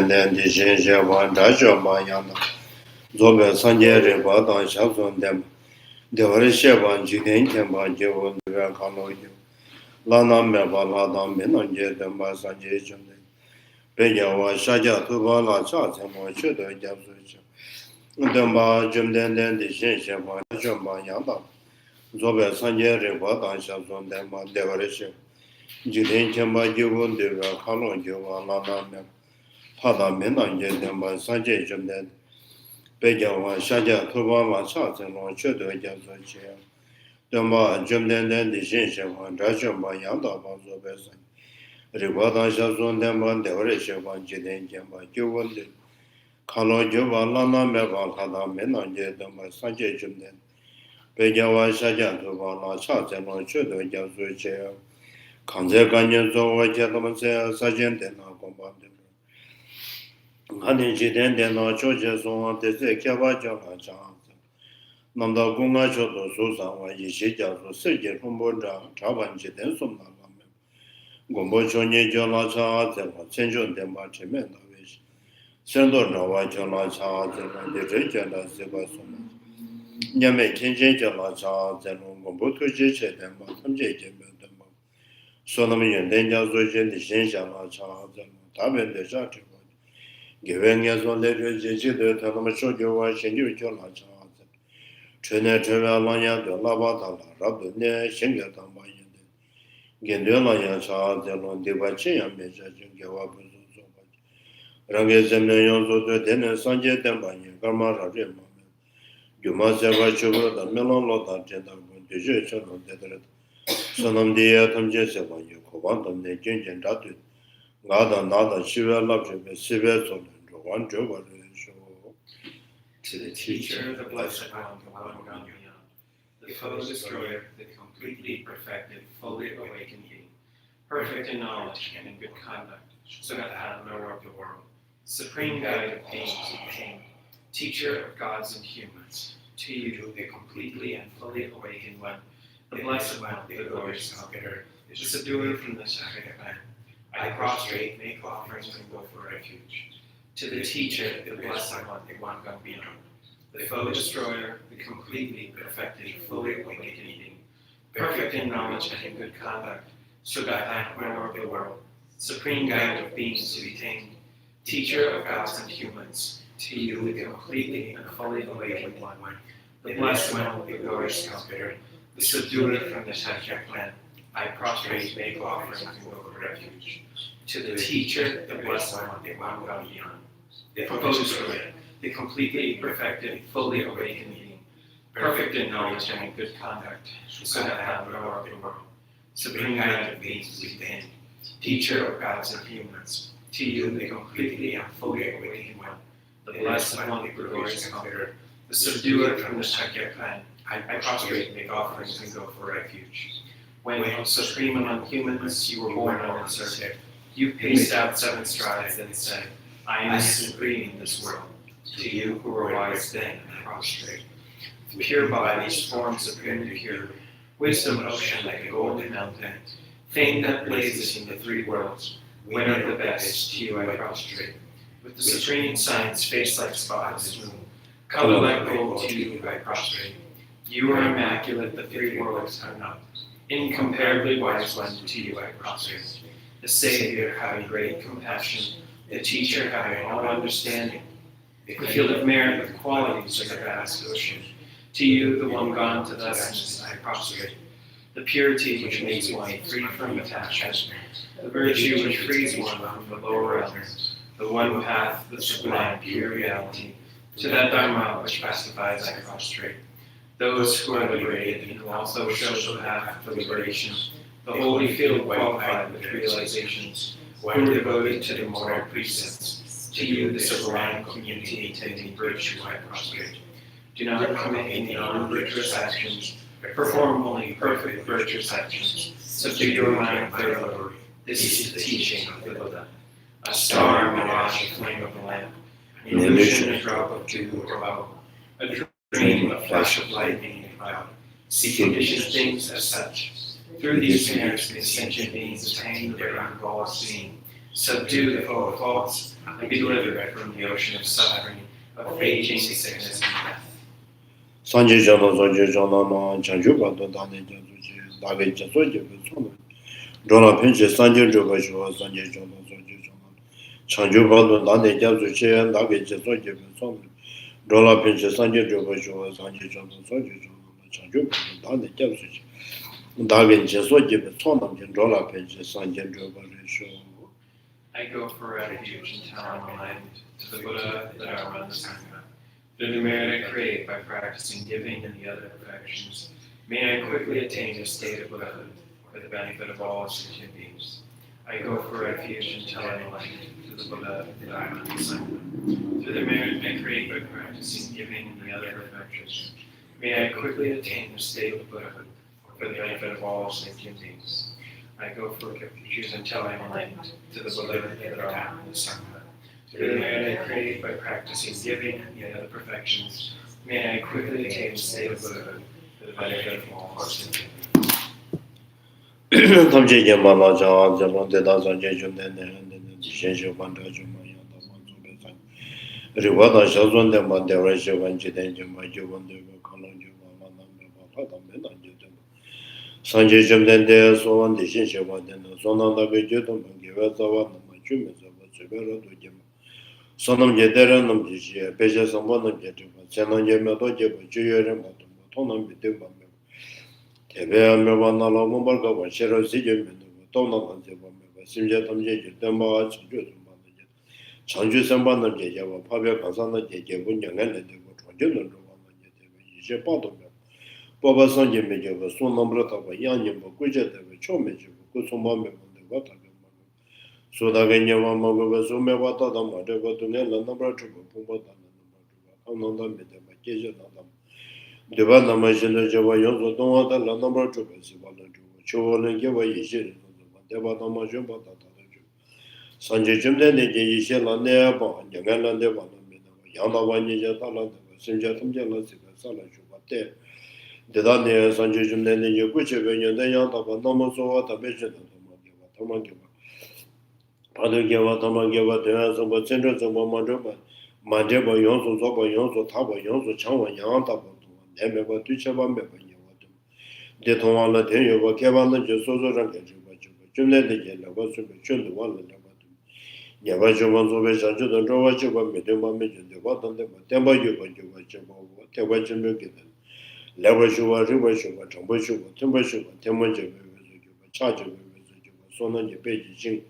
then the Shenja one Raja Mayana, Zobe Sanje Reba, Dan Shazon them, the Horishavan Jidin Kemba Jevon, the Vakano, Lana Meba Lada Menonje, the Masanje, Bejawa Shaja Tuvala Chats and one should have Jazucha. The Ma Jim then the Shenja one Raja Mayana, Zobe Sanje Reba, Dan Shazon them, the Horishavan. Jidin Kemba Jevon, the Vakano, Lana Meba. Pada Menan Jedama Sanje Jumden, Bejawa Shaja Tubama Satan on Chudo Jazochia, Dama Jumden, the Shinshan, Rajamba Yanda Banzo Besan, Rivada Shazon Dama, the Orishavan Jidin Jamba Juvandi, Kalo Juva Lana Meva Hada Menan Jedama Sanje Jumden, Bejawa Shaja Tubama Satan on Chudo Jazochia, Kanze Ganyan Zowa Jadama Sajan Dena Combanded. Hani jiden dena çocuğa sonra dese kevaca kaçan. Namda kunga çodo susan var yeşil cazo serge kumbonca çaban jiden sonlar var. Gombo çonye jola çağa zela çenjon demba çemen daveş. Sendor nava jola çağa zela dece jela zeba sonlar. Nyame kenjen jola çağa zela gombo tuje çeden ba tamje jemben demba. Sonamı yönden cazo jende jenjala çağa zela taben de jacı. Giving on the Jeji, the Tanamacho, you are Shinju Jola. Trina Travalanya, the Lavata, Rabu, Shingatan Bayan. Gendula Yacha, the Londivachi, and Measure Gawabu. Rangazam Nayozo, the Denner Sanje Dambaya, Gamara Rima. You must have a sugar, the Melon Lota, Gentleman, the Jesu of the Sonam Dia Tam Jesava, you Kovantum, the Jinj and Datu. Nada, nada, Shiva loves you, Siva, one job show. To the teacher, the blessed one, the one gone beyond, the foe destroyer, the completely perfected, fully awakened being, perfect in knowledge and in good conduct, so that the knower of the world, supreme guide of beings and pain, teacher of gods and humans, to you, the completely and fully awakened one, the blessed one, the glorious conqueror, the subduer from the Sanskrit land. I prostrate, make offerings, and go for refuge. To the teacher, the blessed one, the one gone beyond, the foe destroyer, the completely perfected, fully awakened being, perfect in knowledge and in good conduct, so that knower of the world, supreme guide of beings to be tamed, teacher of gods and humans, to you, the completely and fully awakened one, the blessed one, the glorious conqueror, the subduer from the Sanskrit land. I prostrate, make offerings, and go for refuge. To the teacher, the blessed one, the one gone beyond, the proposer, the completely perfected, fully awakened being, perfect in knowledge and in good conduct, so that the knower of the world, supreme guide of beings to be tamed, teacher of gods and humans, to you, the completely and fully awakened one, the blessed one, the glorious conqueror, the subduer from the Sankhya clan. I prostrate, make offerings, and go for refuge. When, supreme among humans, you were born on this earth, you paced out 7 strides and said, I am supreme in this world. To you who were wise then, I prostrate. Pure bodies, form supremely pure, wisdom ocean like a golden mountain, fame that blazes in the 3 worlds, winner of the best, to you I prostrate. With the supreme science, face like spotless moon, color like gold, to you I prostrate. You are immaculate, the 3 worlds are not. Incomparably wise one, to you I prostrate. The Savior having great compassion, the teacher having all understanding, the field of merit with qualities of the vast ocean. To you, the one gone to the essence, I prostrate. The purity which makes one free from attachment, the virtue which frees one from the lower elements, the one path, the sublime pure reality, to that Dharma which pacifies, I prostrate. Those who are liberated and who also show the path for liberation, the holy field qualified with realizations, one devoted to the moral precepts. To you, the sublime community intending virtue, I prostrate. Do not commit any non-virtuous actions, perform only perfect virtuous actions. Subdue your mind thoroughly. This is the teaching of the Buddha. A star, mirage, a flame of a lamp, an illusion, a drop of dew or bubble, a dream, a flash of lightning in a cloud. See conditioned things as such. Through these snares, the sentient beings attain their own goal of seeing. Subdue the foe of faults, and be delivered from the ocean of suffering, of aging, sickness, and death. Sanje Jana Soje Jana Na Chanju Bado Dane Jazuji Dage Jazoje Besono Jona Pinche Sanje Juba Shua Sanje Jana Soje Jana Chanju Bado Dane Jazuji Dage Jazoje Besono Jona Pinche Sanje Juba Shua Sanje Jana Soje Jana Chanju Bado Dane Jazuji Dage Jazoje Besono Jona Pinche Sanje Juba Shua. I go for refuge and tell my mind to the Buddha that I run the Sangha. Through the merit I create by practicing giving and the other perfections, may I quickly attain a state of Buddhahood for the benefit of all sentient beings. I go for refuge and tell my mind to the Buddha that I run the Sangha. Through the merit I create by practicing giving and the other perfections, may I quickly attain the state of Buddhahood for the benefit of all sentient beings. I go for refuge and tell my mind to the Buddha that I run the Sangha. Through the merit I create by practicing giving and the other perfections, may I quickly attain the state of Buddhahood for the benefit of all sentient beings. Tamje Yamala Jan, Jalan Deda Sanje Junden, and Shenju Banda Jumaya, the one to be done. Rewada Shazon, the Mandera Javan Jiden, Juma Juvan, the Kalan Juvan, Sanje Junden, there so on the Shenju Banden, Sona the Judum, Givazawa, Majum, Severa to Jim. Sonam Jedera Namji, Beja Sambana Jetuba, Senan Yamato Jeba, Juyer, Tonam Biduba. Tebe Mevana Lombarga, Shero Sigim, Tona Zeba, Simja Tamje, Damba, Chanju Sambana Java, Pabia Kasana Jevun, and Trajan, Jepato. Baba Sanje Majava, so number of Yanim, Kuja, Chomej, Kusumam, the water. So the Ganyama Mava, so Mevata, whatever to Nella, number two, Pumbata, Ananda, Medavacation, Devana Majina Java Yozo, don't want a number two, Chovan and Java Yishin, Devana Majumata, Sanjay Jimden, Yishela Neaba, Yagana Devana, Yana Vanija Tala, Sinjatum Jelas, Sala Jubate. The Dania Sanjay Jimden, Yakucha, Yanda, Namaso, Tabation, Tamagiva. Padageva, Tamageva, the answer was centers of Mandaba, Mandeba Yonso, Zoba Yonso, Taba Yonso, Chawa Yanta, Nemeba, Tuchaba Meba, the Tomala Tenova, Kevana, Josozo, Jumne de Jella, was to be children one and never. Yavajo was over Sanjo, and Rovacho, Medema, the Watan, the Temba Yuva, Tewajim Milkitan. Leverage River, Tomboshu, Timboshu, Temanja, Charge of Sona, Page.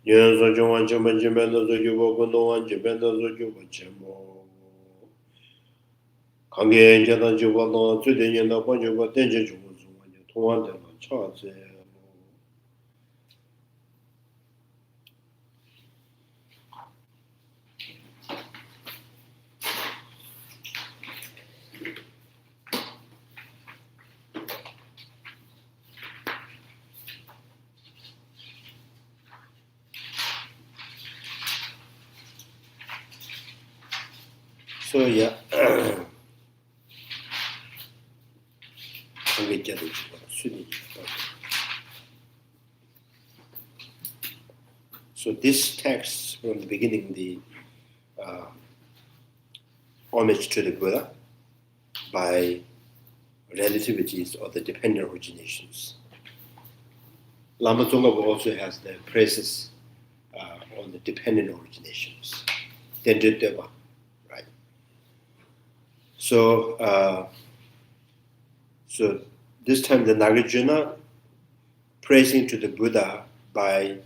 Yes, I don't want to mention the Yuba, no one, Japan, the Yuba, Chemo. Kangi, Jada Juba, today in the Ponjo, but danger was one, you want them on charge. So, yeah. So this text from the beginning, the homage to the Buddha by relativities or the dependent originations. Lama Tsongkhapa also has the praises on the dependent originations. Dendriteva, right? So, so this time the Nagarjuna praising to the Buddha by,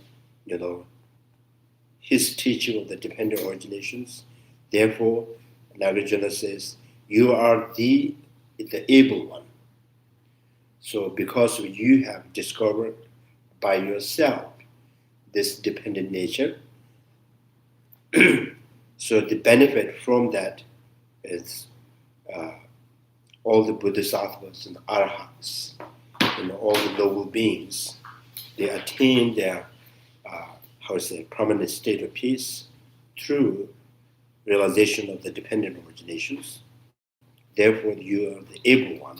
his teaching of the dependent originations. Therefore, Nagarjuna says, you are the able one. So because you have discovered by yourself this dependent nature, so the benefit from that is all the Bodhisattvas and Arhats and all the noble beings, they attain their permanent state of peace through realization of the dependent originations. Therefore, you are the able one.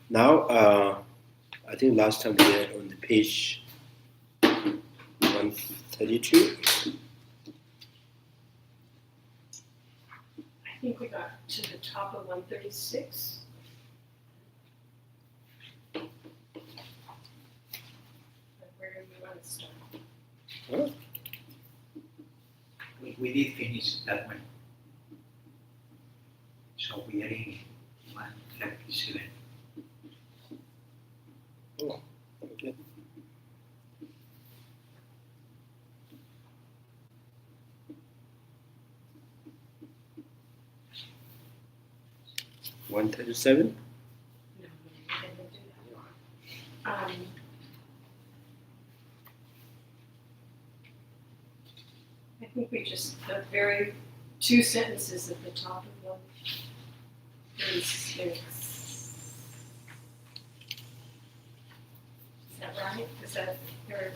Now, I think last time we had on the page 1 132. I think we got to the top of 136. But where do we want to start? Huh? We did finish that one. So we are in 137. Oh, okay. $137? No, we didn't do that. I think we just, the very 2 sentences at the top of 136. Is that right? Is that your?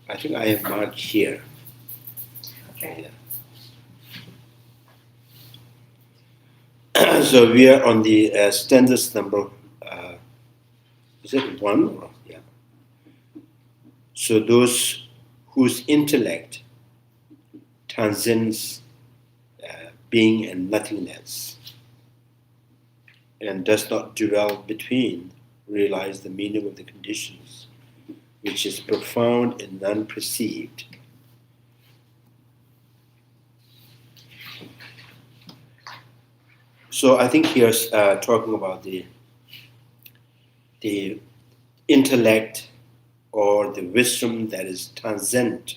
I think I have marked here. Okay. Yeah. So we are on the stanzas number, is it 1? Or, yeah. So those whose intellect transcends being and nothingness and does not dwell between, realize the meaning of the conditions, which is profound and non-perceived. So I think here's talking about the intellect or the wisdom that is transcend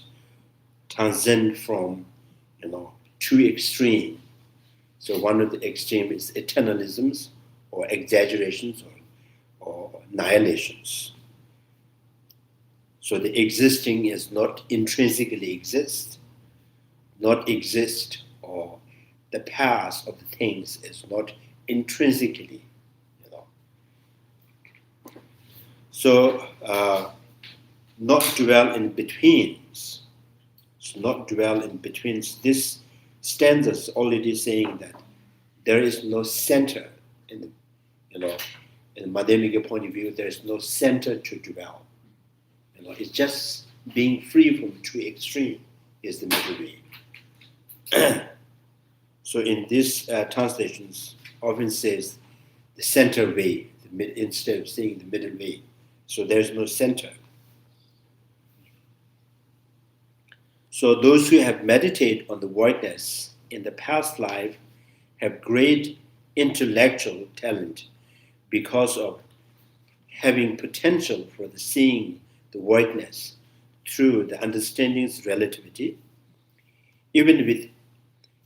from, two extreme. So one of the extreme is eternalisms or exaggerations or annihilations. So the existing is not intrinsically not exist, or the past of the things is not intrinsically, So not dwell in betweens. So not dwell in betweens. This stanza is already saying that there is no center in the, in the Madhyamika point of view. There is no center to dwell. It's just being free from two extreme is the middle way. So in these translations, often says the center way instead of saying the middle way. So there's no center. So those who have meditated on the voidness in the past life have great intellectual talent because of having potential for the seeing the voidness through the understanding's relativity, even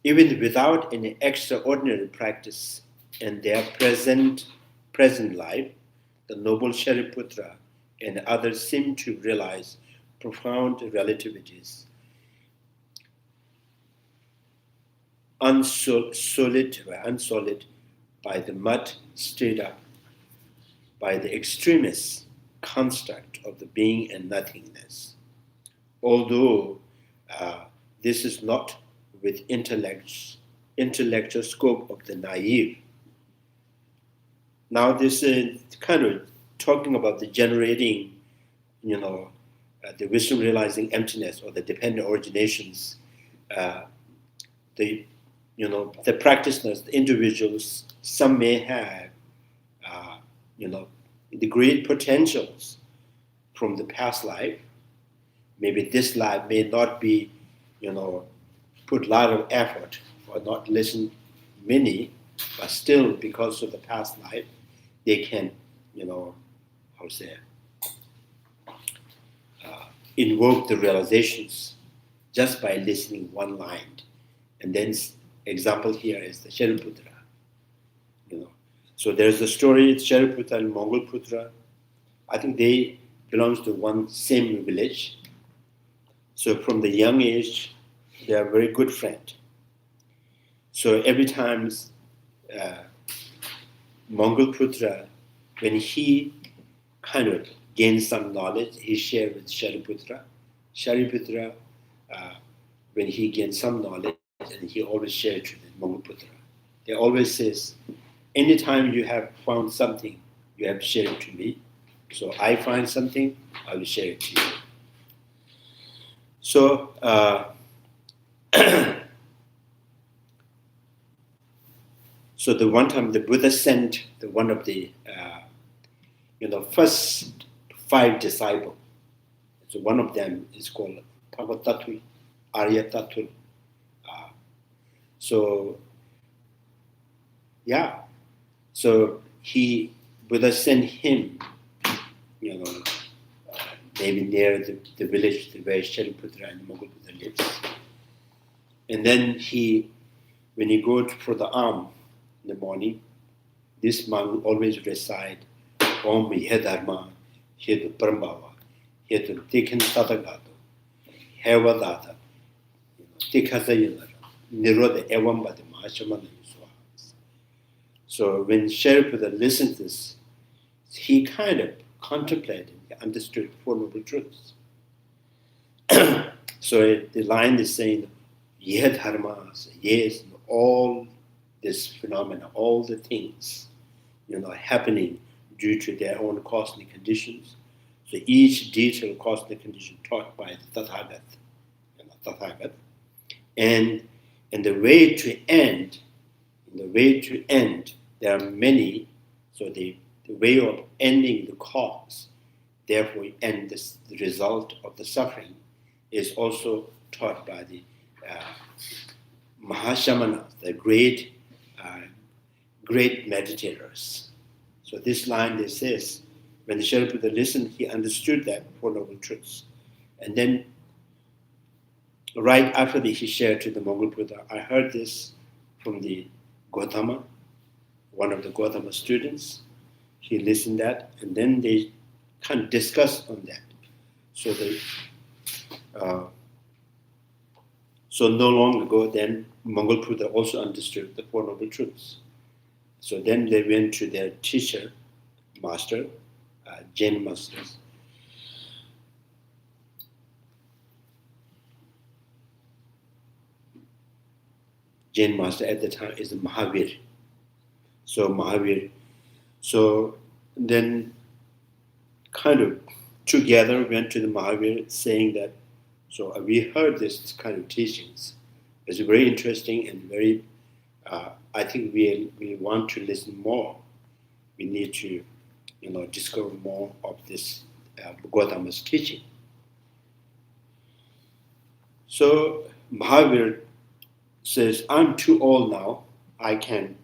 without any extraordinary practice in their present life. The noble Shariputra and others seem to realize profound relativities, unsolid by the mud stirred up by the extremist construct of the being and nothingness. Although this is not with intellectual scope of the naive. Now this is kind of talking about the generating, the wisdom realizing emptiness or the dependent originations, the practitioners, the individuals, some may have, the great potentials from the past life. Maybe this life may not be, put a lot of effort or not listen many, but still because of the past life, they can, invoke the realizations just by listening one line. And then example here is the Shariputra. So there's a story, Shariputra and Mongolputra. I think they belong to one same village. So from the young age, they are very good friends. So every time Mongolputra, when he kind of gains some knowledge, he shares with Shariputra. Shariputra, when he gains some knowledge, and he always shares with Mongolputra. They always says, anytime you have found something, you have shared it to me, So I find something, I will share it to you. So, so the one time the Buddha sent one of the, first 5 disciples. So one of them is called Bhagavatattva, Arya Tattva. So, yeah. So Buddha sent him, maybe near the village where Shariputra and Mogulputra lives. And then when he goes for the arm in the morning, this monk always recite Om Yedharma, Hetu Parambhava, Hetu Tikhan Tatagato, Hevadata, Tikhasayana, Niroda Evambadi Mahashamana Yuswa. So when Shariputra listened to this, he kind of contemplated, he understood Four Noble Truths. So the line is saying, Yedharmas, yes, all this phenomena, all the things, happening due to their own cosmic conditions. So each detailed cosmic condition taught by the Tathagat, and the way to end, there are many. So the way of ending the cause, therefore end the result of the suffering, is also taught by the Mahashamanas, the great meditators. So this line that says, when the Shariputra listened, he understood that Four Noble Truths. And then right after he shared to the Mogulputra, I heard this from the Gautama, one of the Gautama students. He listened that, and then they kind of discussed on that. So no long ago, then Mogulputra also understood the Four Noble Truths. So then they went to their teacher, master, Jain masters. Jain master at the time is Mahavir. So then kind of together went to the Mahavir saying that, so we heard this kind of teachings. It's very interesting and very, I think we want to listen more. We need to, discover more of this Gautama's teaching. So Mahavir says, I'm too old now. I can,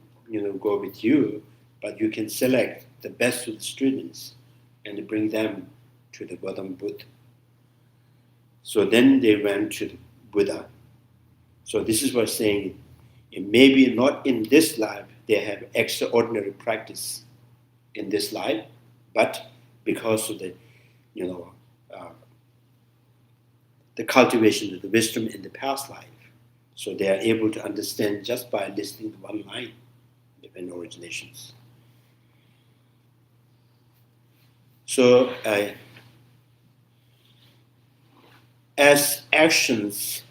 go with you, but you can select the best of the students and bring them to the Gautama Buddha. So then they went to the Buddha. So this is what saying, maybe not in this life they have extraordinary practice in this life, but because of the, the cultivation of the wisdom in the past life. So they are able to understand just by listening to one line, different originations. So as actions,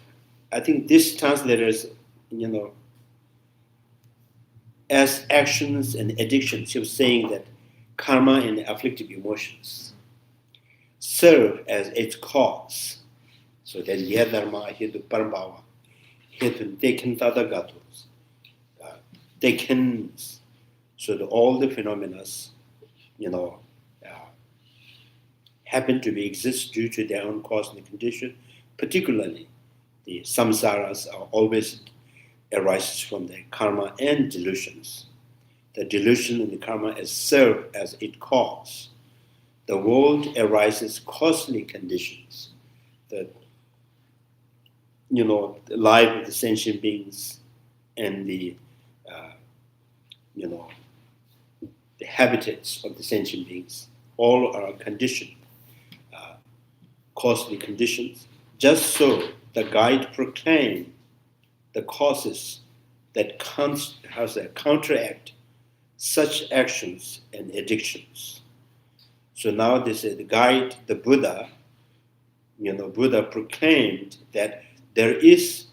I think this translators, as actions and addictions, he was saying that karma and afflictive emotions serve as its cause. So then yedharma, hetu parambhava, hetu dekhan tadagatos, dekans. So all the phenomena, happen to exist due to their own cosmic condition. Particularly, the samsaras are always arises from the karma and delusions. The delusion and the karma is served as its cause. The world arises cosmic conditions. The life of the sentient beings and the habitats of the sentient beings all are conditioned, cosmic conditions. Just so the guide proclaimed the causes that counteract such actions and addictions. So now they say the guide, the Buddha, Buddha proclaimed that there is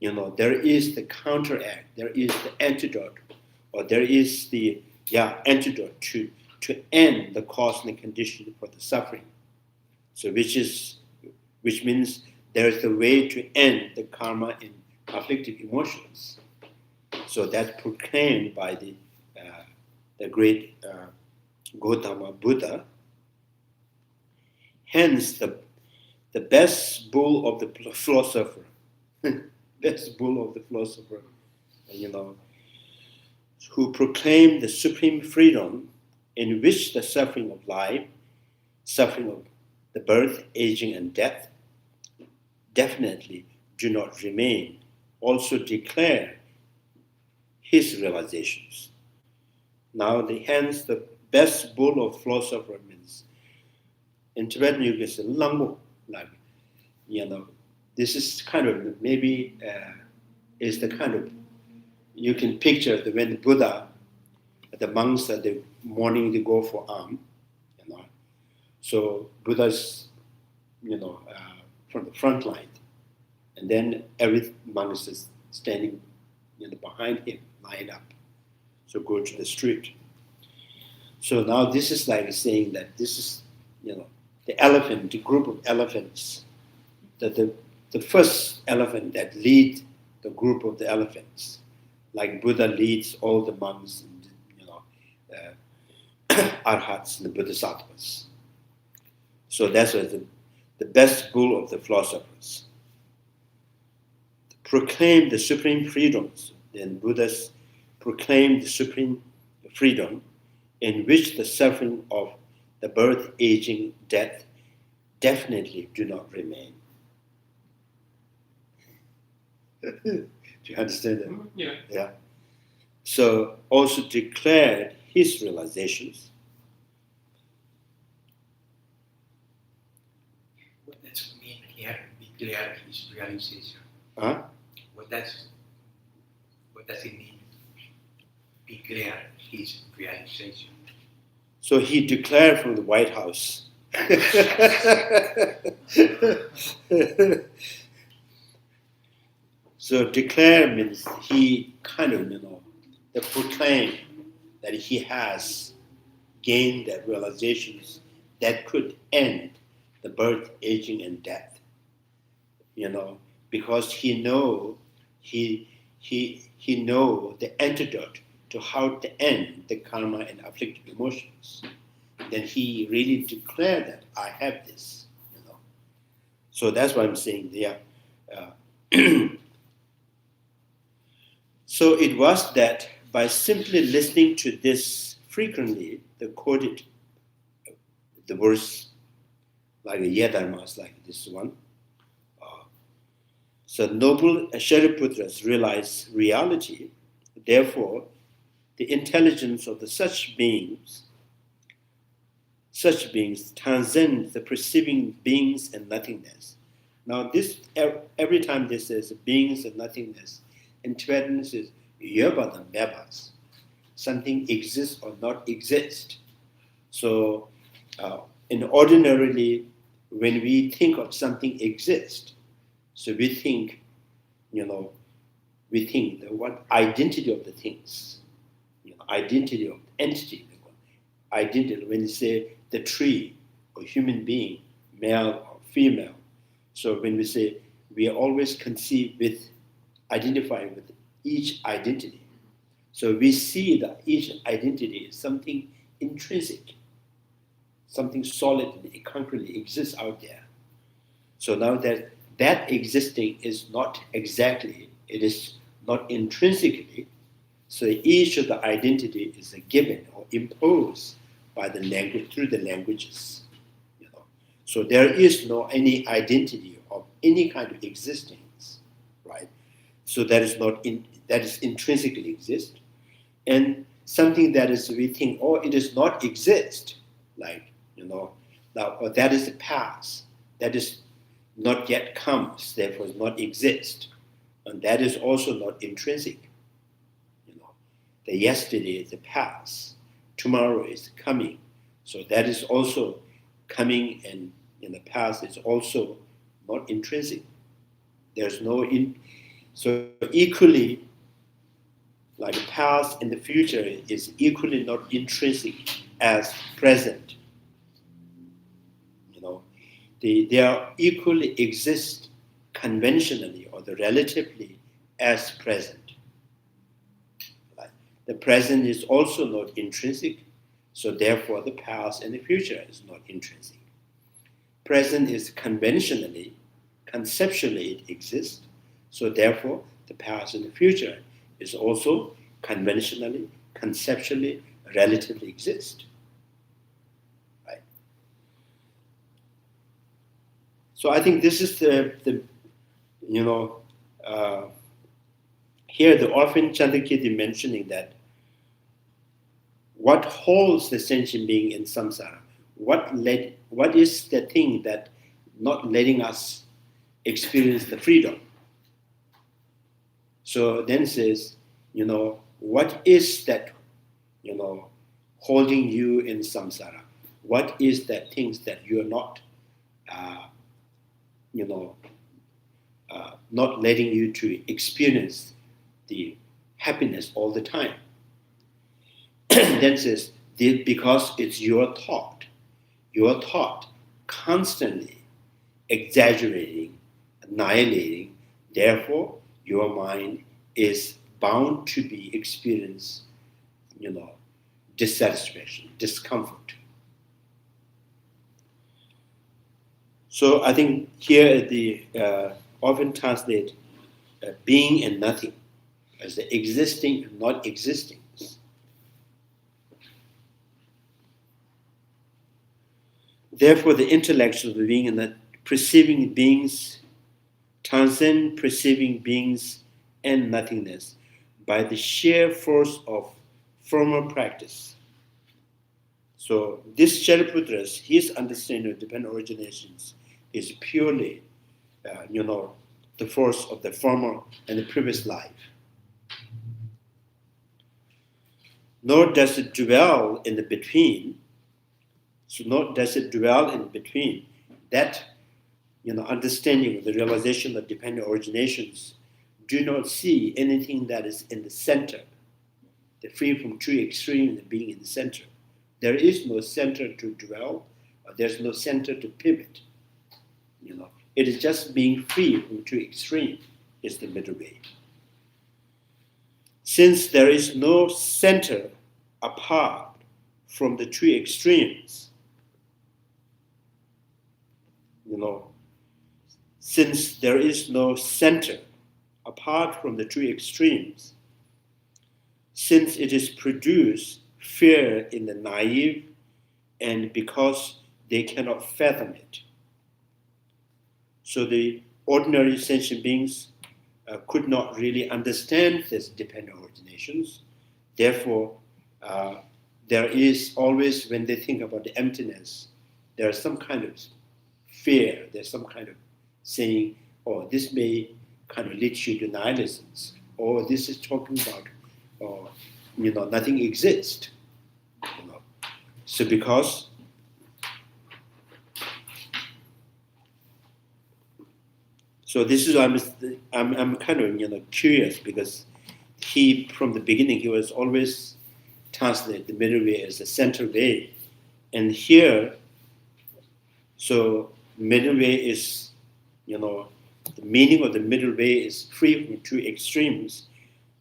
the counteract, there is the antidote, or there is the antidote to to end the cause and condition for the suffering. So which means there is a way to end the karma in afflictive emotions. So that's proclaimed by the great Gautama Buddha. Hence, the best bull of the philosopher, best bull of the philosopher, who proclaimed the supreme freedom in which the suffering of life, suffering of the birth, aging, and death definitely do not remain, also declare his realizations. Now, hence, the best bull of philosopher means, in Tibetan you can say langu, like, this is kind of maybe is the kind of, you can picture that when the Buddha, the monks at the morning they go for so Buddha's, from the front line, and then every monk is standing behind him, lined up. So go to the street. So now this is like saying that this is, the elephant, the group of elephants, that the first elephant that lead the group of the elephants, like Buddha leads all the monks and arhats and the bodhisattvas. So that's the best bull of the philosophers. Proclaim the supreme freedoms. Then Buddhas proclaim the supreme freedom in which the suffering of the birth, aging, death definitely do not remain. Do you understand that? Yeah. Yeah. So also declared his realizations. What does it mean here? Declare his realization. Huh? What does it mean? Declare his realization. So he declared from the White House. So declare means he kind of, the proclaim that he has gained the realizations that could end the birth, aging, and death. Because he know the antidote to how to end the karma and afflictive emotions. Then he really declared that I have this. So that's why I'm saying there. So it was that by simply listening to this frequently, the quoted the verse like a Yedharmas, like this one. So noble Shariputras realize reality. Therefore, the intelligence of such beings transcends the perceiving beings and nothingness. Now, this every time this says beings and nothingness, in Tibetan it says yeba and bebas. Something exists or not exist. So, ordinarily, when we think of something exist, so we think, the what identity of the things, identity of entity, identity. When you say the tree or human being, male or female, so when we say we are always conceived with, identifying with each identity. So we see that each identity is something intrinsic, something solid and concretely exists out there. So now that existing is not exactly, it is not intrinsically, so each of the identity is a given or imposed by the language, through the languages. So there is no any identity of any kind of existence, right? So that is that is intrinsically exist. And something that is, we think, it does not exist, like, now, or that is the past, that is not yet comes, therefore does not exist. And that is also not intrinsic. The yesterday is the past, tomorrow is coming. So that is also coming, and in the past is also not intrinsic. There's no so equally, like the past and the future is equally not intrinsic as present. They are equally exist conventionally or the relatively as present. Right? The present is also not intrinsic, so therefore the past and the future is not intrinsic. Present is conventionally, conceptually it exists, so therefore the past and the future is also conventionally, conceptually, relatively exist. Right? So I think this is here the orphan Chandrakirti mentioning that what holds the sentient being in samsara, what is the thing that not letting us experience the freedom? So then says, what is that, holding you in samsara? What is that things that you're not, not letting you to experience the happiness all the time? Then says, because it's your thought constantly exaggerating, annihilating, therefore your mind is bound to be experience, dissatisfaction, discomfort. So I think here the often translate being and nothing as the existing and not existing. Therefore, the intellectual being and the perceiving beings transcend perceiving beings and nothingness by the sheer force of formal practice. So this Shariputra's, his understanding of dependent originations is purely, the force of the former and the previous life. Nor does it dwell in the between. So nor does it dwell in between. That, understanding of the realization of dependent originations do not see anything that is in the center, the free from true extreme and being in the center. There is no center to dwell, or there's no center to pivot. It is just being free from true extreme is the middle way. Since there is no center apart from the true extremes, since there is no center apart from the true extremes, since it is produced fear in the naive and because they cannot fathom it. So the ordinary sentient beings could not really understand these dependent originations. Therefore, there is always, when they think about the emptiness, there is some kind of fear, there's some kind of saying, oh, this may kind of lead you to nihilisms, or this is talking about, nothing exists. So because this is I'm kind of curious because he from the beginning he was always translate the middle way as the center way, and here so middle way is the meaning of the middle way is free from two extremes.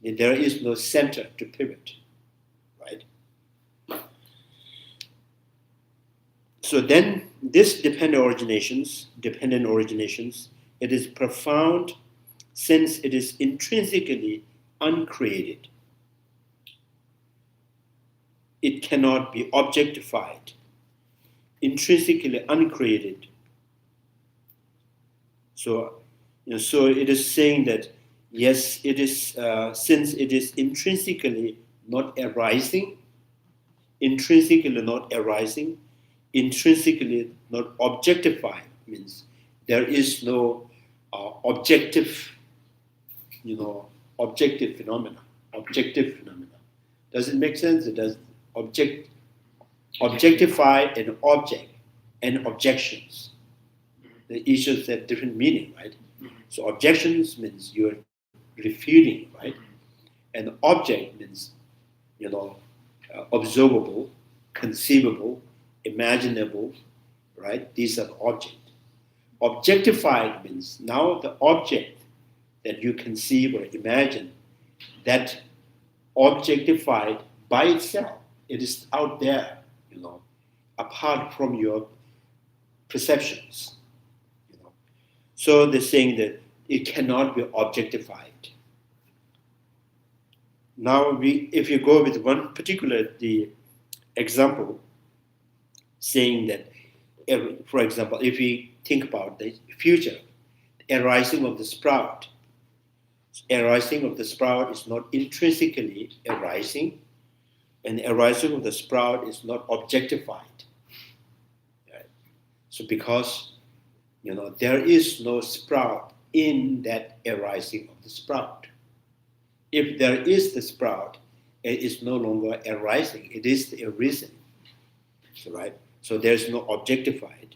There is no center to pivot, right? So then this dependent originations, it is profound since it is intrinsically uncreated. It cannot be objectified. Intrinsically uncreated. So, so it is saying that yes, it is since it is intrinsically not arising, intrinsically not objectified means there is no objective phenomena. Does it make sense? It does objectify an object and objections. Each has a different meaning, right? So objections means you're refuting, right? And object means, observable, conceivable, imaginable, right? These are the object. Objectified means now the object that you conceive or imagine, that objectified by itself, it is out there, apart from your perceptions. So they're saying that it cannot be objectified. Now, if you go with one particular example, saying that, for example, if we think about the future, arising of the sprout. Arising of the sprout is not intrinsically arising, and arising of the sprout is not objectified. Right? So because, there is no sprout in that arising of the sprout. If there is the sprout, it is no longer arising, it is the arisen. So, right? So there's no objectified.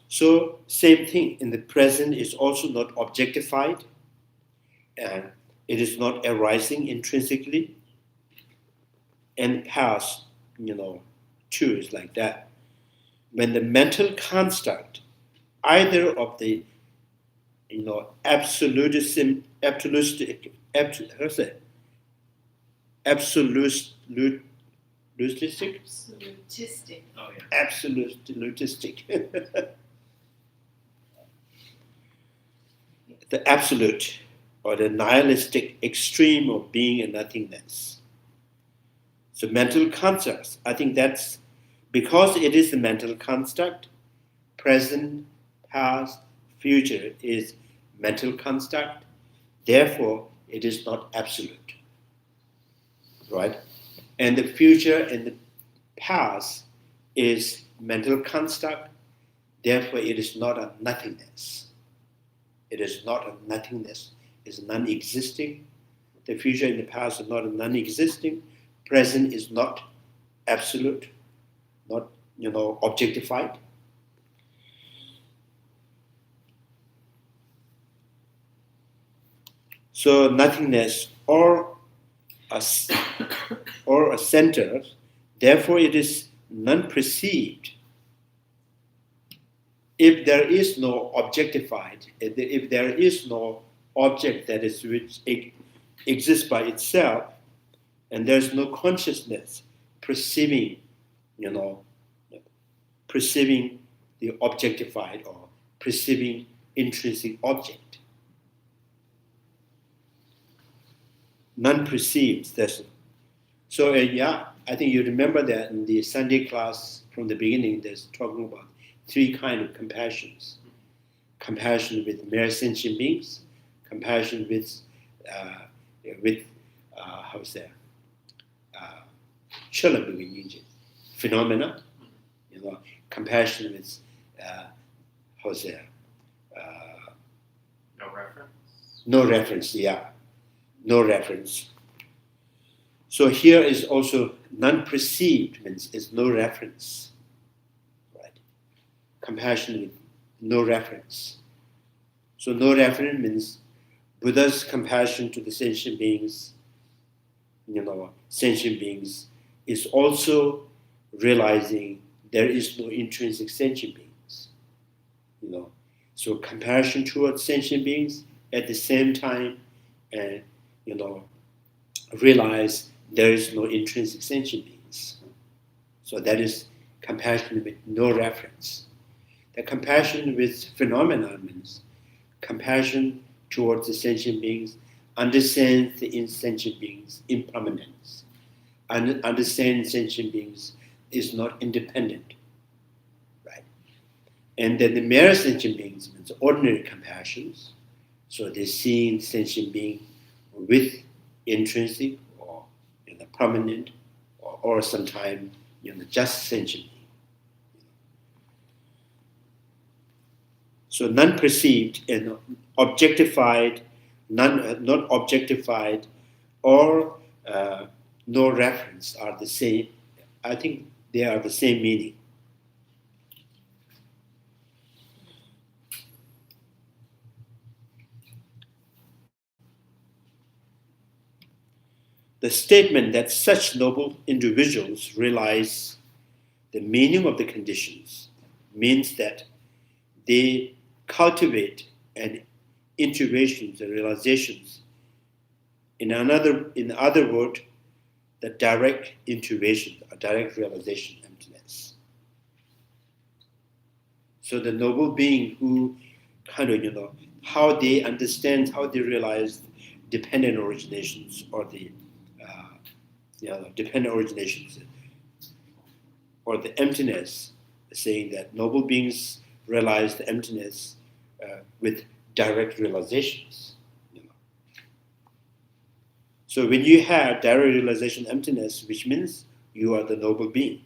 So same thing, in the present is also not objectified, and it is not arising intrinsically, and past, too is like that. When the mental construct, either of the, absolutistic, Absolutistic. Oh, yeah. absolutistic, the absolute or the nihilistic extreme of being and nothingness. So mental constructs, I think that's because it is a mental construct, present, past, future is mental construct, therefore it is not absolute. Right? And the future and the past is mental construct, therefore it is not a nothingness. It is not a nothingness, it's non-existing. The future and the past are not a non-existing. Present is not absolute, not objectified. So nothingness or a center, therefore it is non-perceived. If there is no objectified, if there is no object that is which exists by itself, and there's no consciousness perceiving, perceiving the objectified or perceiving intrinsic object. Non-perceived. So I think you remember that in the Sunday class from the beginning, there's talking about three kinds of compassions. Compassion with mere sentient beings, compassion with phenomena, compassion with No reference. no reference, no reference. So here is also non-perceived, means it's no reference, right? Compassion with no reference. So no reference means Buddha's compassion to the sentient beings, sentient beings, is also realizing there is no intrinsic sentient beings. So compassion towards sentient beings at the same time, and realize there is no intrinsic sentient beings. So that is compassion with no reference. The compassion with phenomena means compassion towards the sentient beings, understands the insentient beings' impermanence, and understands sentient beings is not independent, right? And then the mere sentient beings means ordinary compassions. So they see sentient being with intrinsic or permanent or sometimes just sentient being. So non-perceived and objectified, not objectified, or no reference are the same. I think they are the same meaning. The The statement that such noble individuals realize the meaning of the conditions means that they cultivate an intuitions and realizations. In other words, the direct intuition, a direct realization emptiness. So the noble being who kind of, how they understand, how they realize dependent originations or the dependent originations or the emptiness, saying that noble beings realize the emptiness with direct realizations. So when you have direct realization emptiness, which means you are the noble being.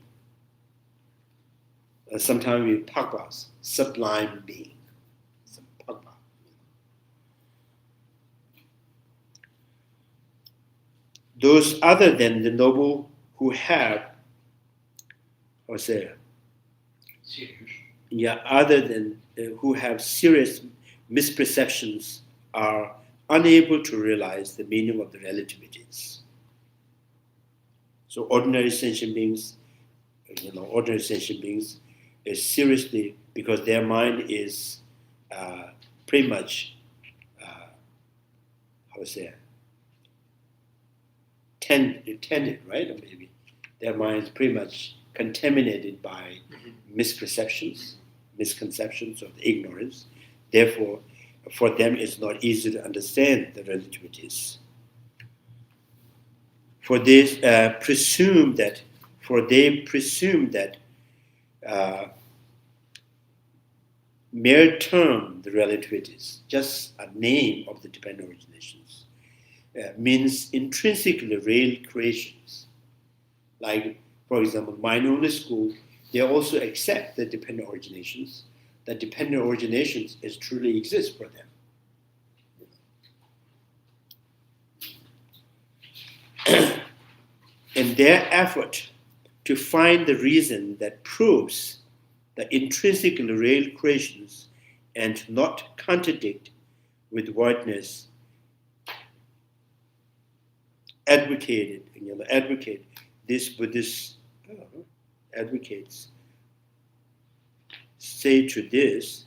Sometimes we talk about sublime being. Those other than the noble who have, other than who have serious misperceptions are unable to realize the meaning of the relativities. So ordinary sentient beings, is seriously, because their mind is pretty much, tended, right? Or maybe their mind is pretty much contaminated by misperceptions, misconceptions, or ignorance. Therefore, for them, it's not easy to understand the relativities. For they presume that mere term, the relativities, just a name of the dependent originations, means intrinsically real creations. Like, for example, minority school, they also accept the dependent originations, that dependent originations is truly exist for them. In their effort to find the reason that proves the intrinsically real creations and not contradict with voidness, advocate this Buddhist advocates say to this,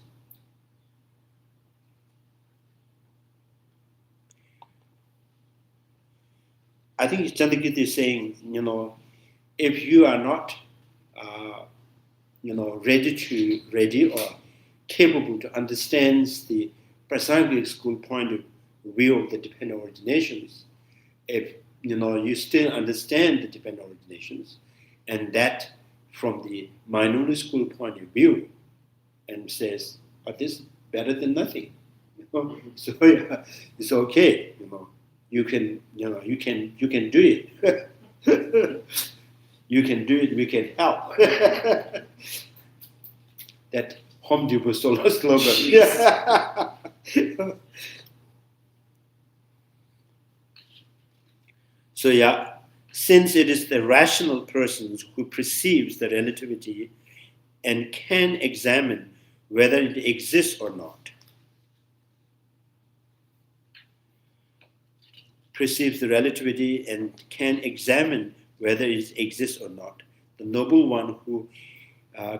I think Chandrakirti is saying, if you are not, ready or capable to understand the Prasangik school point of view of the dependent originations, if you still understand the dependent originations, and that from the minority school point of view, and says, "But this is better than nothing." So yeah, it's okay. You can do it. You can do it. We can help. That Home Depot solo slogan. So yeah, since it is the rational persons who perceives the relativity and can examine whether it exists or not, perceives the relativity and can examine whether it exists or not, the noble one who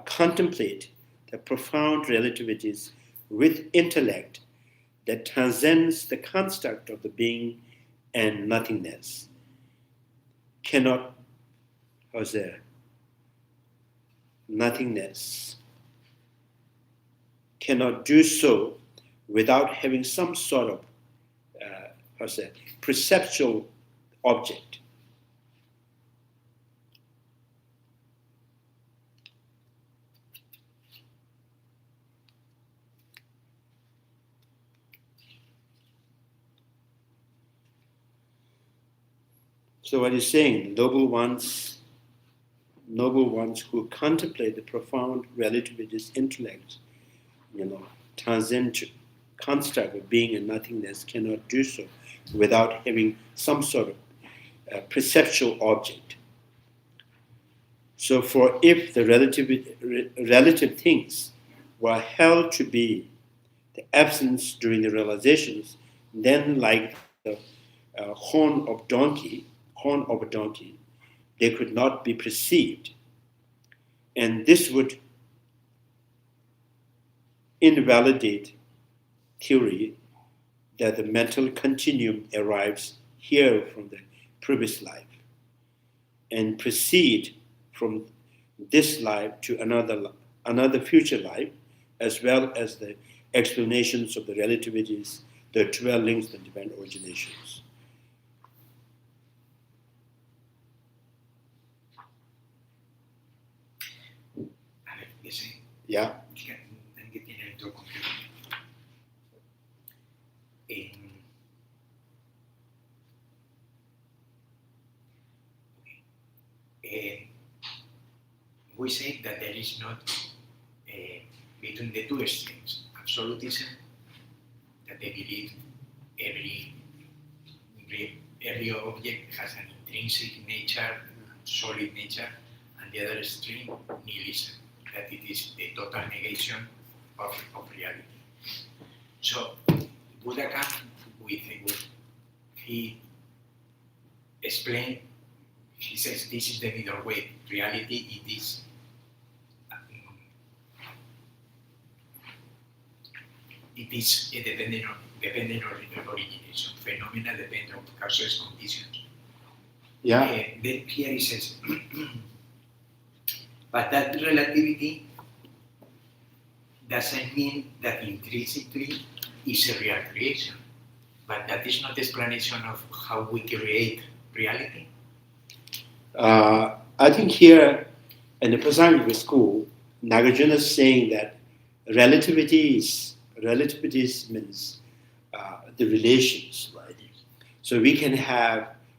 contemplate the profound relativities with intellect that transcends the construct of the being and nothingness, cannot, nothingness, cannot do so without having some sort of perceptual object. So what he's saying, noble ones who contemplate the profound relativist intellect, transcend construct of being and nothingness, cannot do so without having some sort of perceptual object. So for if the relative things were held to be the absence during the realizations, then like the horn of donkey horn of a donkey, they could not be perceived. And this would invalidate theory that the mental continuum arrives here from the previous life and proceed from this life to another future life, as well as the explanations of the relativities, the 12 links, and divine originations. A ver, ese, Yeah. hay que tener todo completo. We say that there is not between the two extremes, absolutism, that they believe every object has an intrinsic nature, solid nature, and the other extreme, nihilism, that it is the total negation of reality. So Buddha came with he explained, he says this is the middle way. Reality it is dependent on origination. Phenomena depend on causes, conditions. Yeah. Then here he says, but that relativity doesn't mean that intrinsically is a real creation. But that is not the explanation of how we create reality. I think here in the Prasangika school, Nagarjuna is saying that relativity means the relations, right? So we can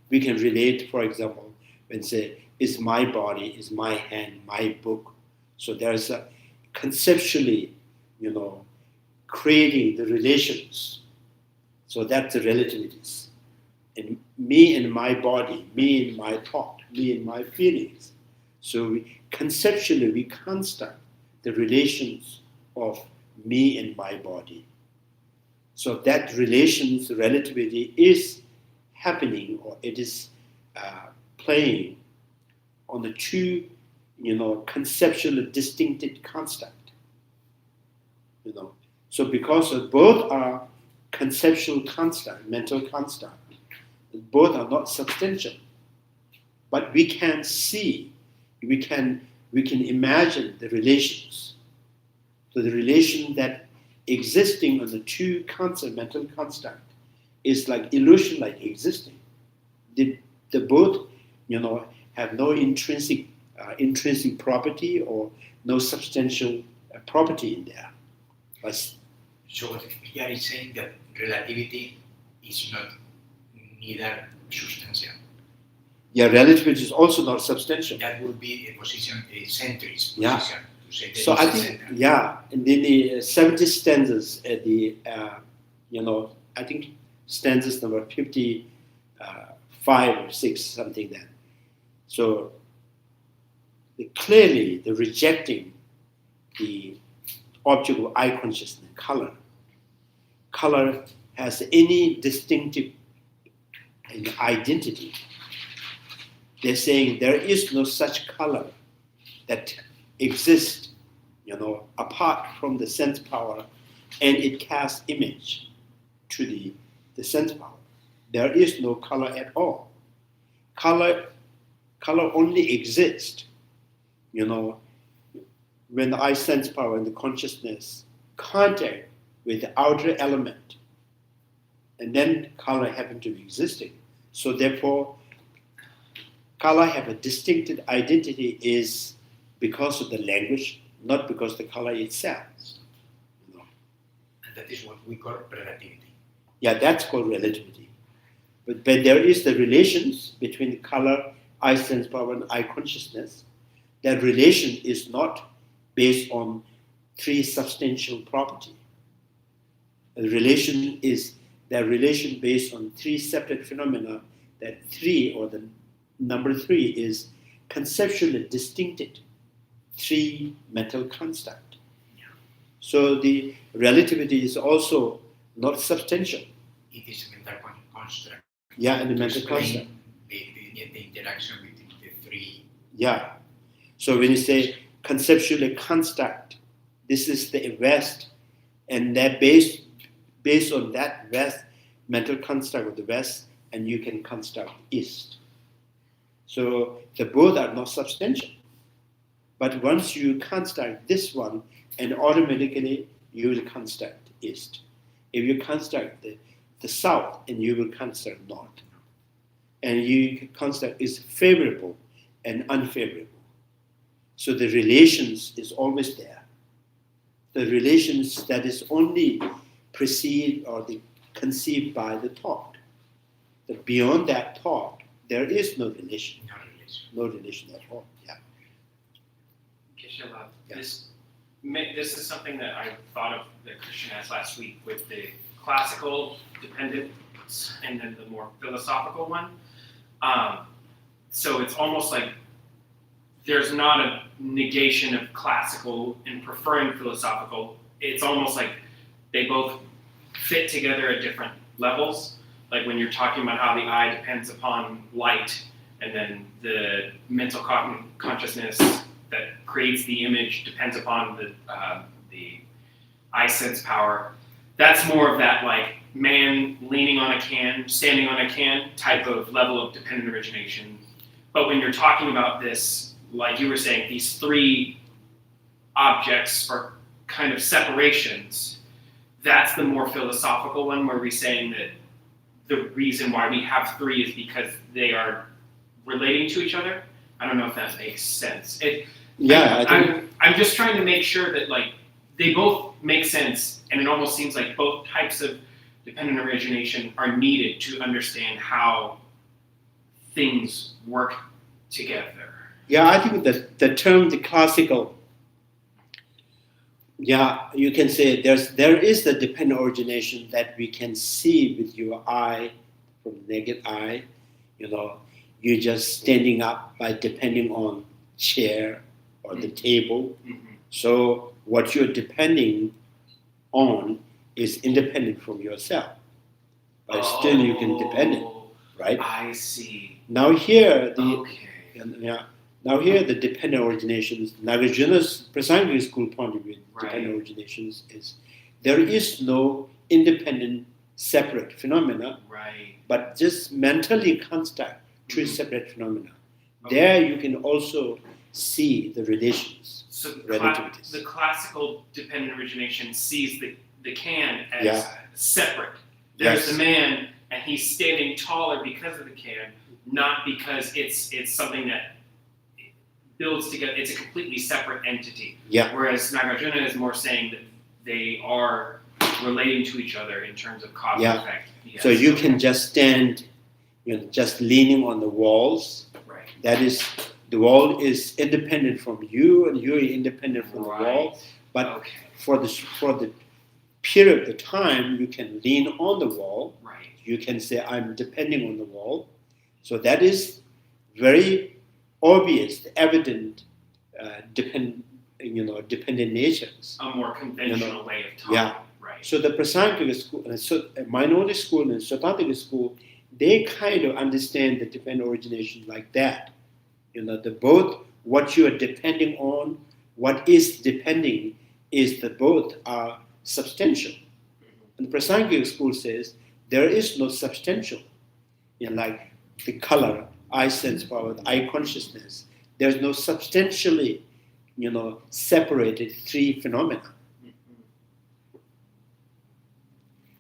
relate, for example, when say, is my body, is my hand, my book. So there's a conceptually, creating the relations. So that's the relativities. And me and my body, me and my thought, me and my feelings. So conceptually we construct the relations of me and my body. So that relations, relativity is happening, or it is playing on the two, conceptually distinctive construct. So because both are conceptual construct, mental construct, both are not substantial, but we can see, we can imagine the relations. So the relation that existing on the two concept, mental construct, is like illusion, like existing. They both, have no intrinsic property or no substantial property in there. So what here is saying that relativity is not neither substantial. Yeah, relativity is also not substantial. That would be a position, a centrist Yeah. position. To say that So I think, center. and then the 70 stanzas at the, I think stanzas number 55 or 6, something like that. So clearly the rejecting the object of eye consciousness, color. Color has any distinctive identity. They're saying there is no such color that exists, apart from the sense power, and it casts image to the sense power. There is no color at all. Color only exists, when the eye sense power and the consciousness contact with the outer element, and then color happen to be existing. So therefore, color have a distinctive identity is because of the language, not because of the color itself. And that is what we call relativity. Yeah, that's called relativity. But there is the relations between the color, eye sense power, and eye consciousness. That relation is not based on three substantial property. The relation is that relation based on three separate phenomena. That three, or the number three, is conceptually distinctive three mental construct. Yeah. So the relativity is also not substantial. It is a mental construct. Yeah, and the To mental explain construct. The the interaction between the three. Yeah. So when you say conceptually construct, this is the West, and that based on that West mental construct of the West, and you can construct East. So the both are not substantial. But once you construct this one, and automatically you will construct East. If you construct the South, and you will construct North. And you construct is favorable and unfavorable. So the relations is always there. The relations that is only perceived or conceived by the thought. But beyond that thought, there is no relation. No relation at all. Yeah. Geshe-la, Yeah. this is something that I thought of that Christian asked last week with the classical dependence and then the more philosophical one. So it's almost like there's not a negation of classical and preferring philosophical. It's almost like they both fit together at different levels. Like when you're talking about how the eye depends upon light, and then the mental consciousness that creates the image depends upon the eye sense power. That's more of that like man leaning on a can, standing on a can type of level of dependent origination. But when you're talking about this, like you were saying, these three objects are kind of separations. That's the more philosophical one, where we're saying that the reason why we have three is because they are relating to each other. I don't know if that makes sense. I'm just trying to make sure that like they both make sense, and it almost seems like both types of dependent origination are needed to understand how things work together. Yeah, I think the term the classical, yeah, you can say there is the dependent origination that we can see with your eye, from the naked eye. You're just standing up by depending on chair or the table. Mm-hmm. So what you're depending on is independent from yourself. But still you can depend it, right? I see. Now here Okay. Now here the dependent originations, Nagarjuna's Prasangika school point of view, Right. dependent originations is there is no independent separate phenomena, Right. but just mentally construct two separate phenomena. Okay. There you can also see the relations, So relativities. the classical dependent origination sees the can as Yeah. separate. There's Yes. the man, and he's standing taller because of the can, not because it's something that builds together. It's a completely separate entity. Yeah. Whereas Nagarjuna is more saying that they are relating to each other in terms of cause and effect. Yes. So you can just stand, just leaning on the walls. Right. That is, the wall is independent from you, and you're independent from the wall. Right. But Okay. for the period of the time, you can lean on the wall. Right. You can say, I'm depending on the wall. So that is very obvious, evident, dependent natures. A more conventional way of talking. Yeah. Right. So the Prasangika school, minority school and Sautrantika school, they kind of understand the dependent origination like that. The both what you are depending on, what is depending, is that both are substantial. And the Prasangika school says there is no substantial, like the color, eye sense power, eye consciousness. There's no substantially, separated three phenomena.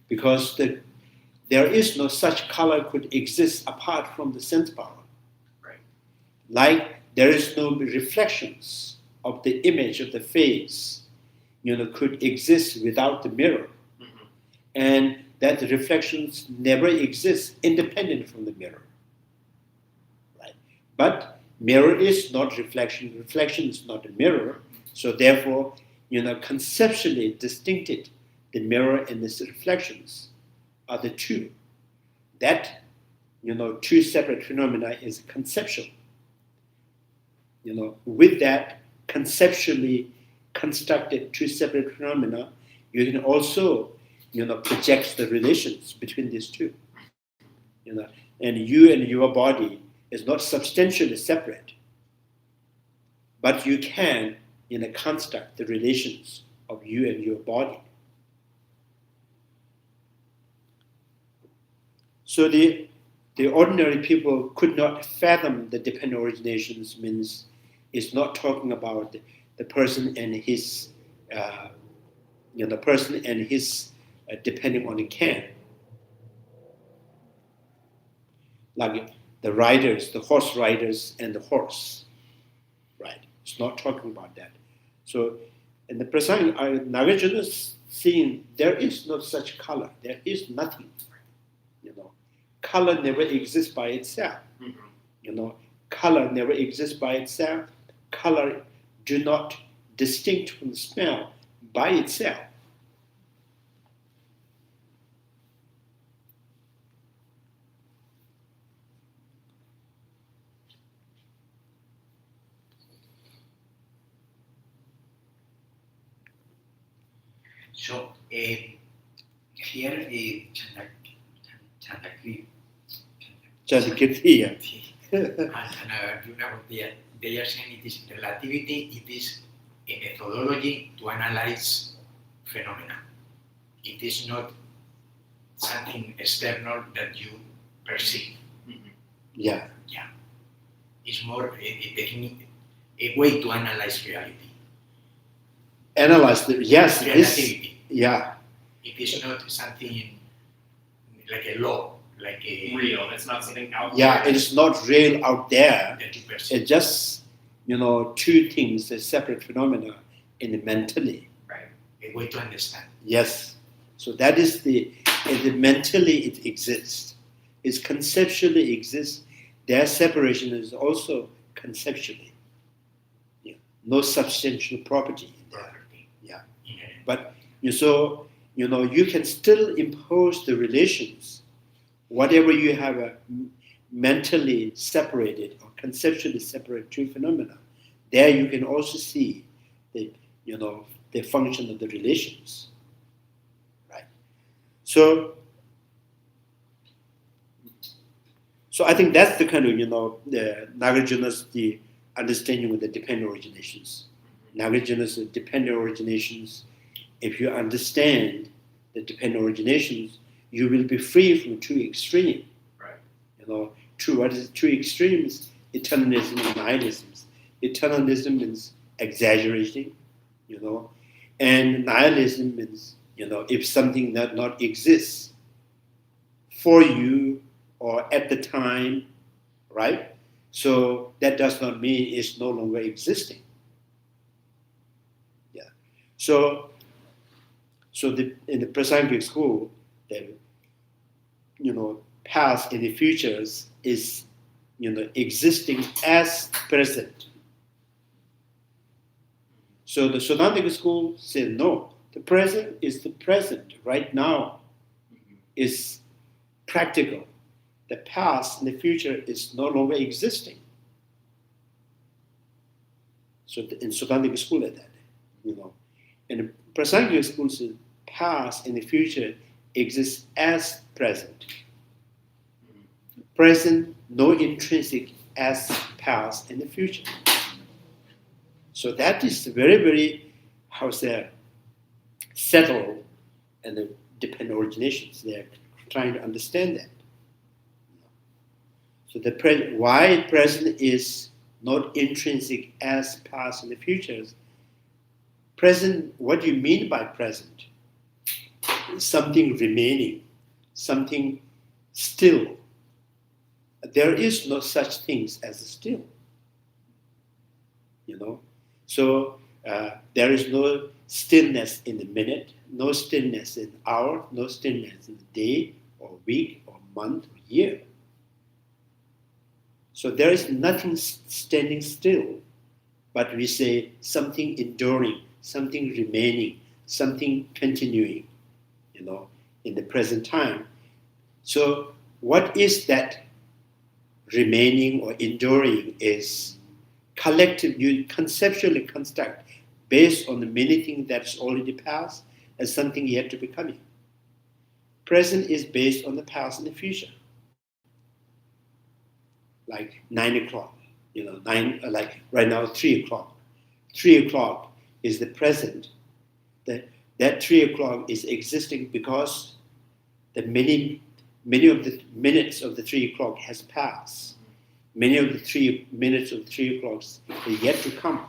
Because there is no such color could exist apart from the sense power. Right. Like there is no reflections of the image of the face, could exist without the mirror. Mm-hmm. And that the reflections never exist independent from the mirror. Right? But mirror is not reflection is not a mirror. So therefore, conceptually distincted, the mirror and the reflections are the two. That, two separate phenomena is conceptual. With that conceptually constructed two separate phenomena, you can also, project the relations between these two. And you and your body is not substantially separate, but you can, in a construct, the relations of you and your body. So the ordinary people could not fathom the dependent originations. Means it's not talking about the person and his, the person and his depending on the can. Like the riders, the horse riders and the horse, right? It's not talking about that. So in the present, Nagarjuna is seeing there is no such color. There is nothing. Color never exists by itself. Color never exists by itself. Color do not distinct from the smell by itself. So here Chandrakirti, and Nagarjuna, they are saying it is relativity, it is a methodology to analyze phenomena. It is not something external that you perceive. Yeah. It's more a technique, a way to analyze reality. Analyze the Relativity. Yeah. It is not something like a law, like a Real. It's not something out Yeah, there. it's not real out there. that you perceive. It's just, two things, a separate phenomena mentally. Right. A way to understand. Yes. So that is the mentally it exists. It conceptually exists. Their separation is also conceptually. No substantial property in there. Yeah. But you can still impose the relations, whatever you have mentally separated or conceptually separate two phenomena. There you can also see the function of the relations, right? So I think that's the kind of the Nagarjuna's the understanding of the dependent originations. Nagarjuna's dependent originations. If you understand the dependent originations, you will be free from two extremes. Right. Two extremes: eternalism and nihilism. Eternalism means exaggerating, and nihilism means if something that not exists for you or at the time, right? So that does not mean it's no longer existing. Yeah. So in the Prasangik school, the past and the futures is existing as present. So the Siddhantic school said no. The present is the present right now. Is practical. The past and the future is no longer existing. So in Siddhantic school like that, in the Prasangik school says past and the future exists as present. Present, no intrinsic as past and the future. So that is very, very, settled and the dependent originations. They're trying to understand that. So why present is not intrinsic as past and the futures. Present, what do you mean by present? Something remaining, something still. There is no such things as still. So there is no stillness in the minute, no stillness in the hour, no stillness in the day or week or month or year. So there is nothing standing still, but we say something enduring, something remaining, something continuing, in the present time. So what is that remaining or enduring is collective, you conceptually construct based on the many things that's already passed as something yet to be coming. Present is based on the past and the future. like 9 o'clock, like right now 3 o'clock. 3 o'clock is the present. That 3 o'clock is existing because the many of the minutes of the 3 o'clock has passed. Many of the 3 minutes of 3 o'clock are yet to come.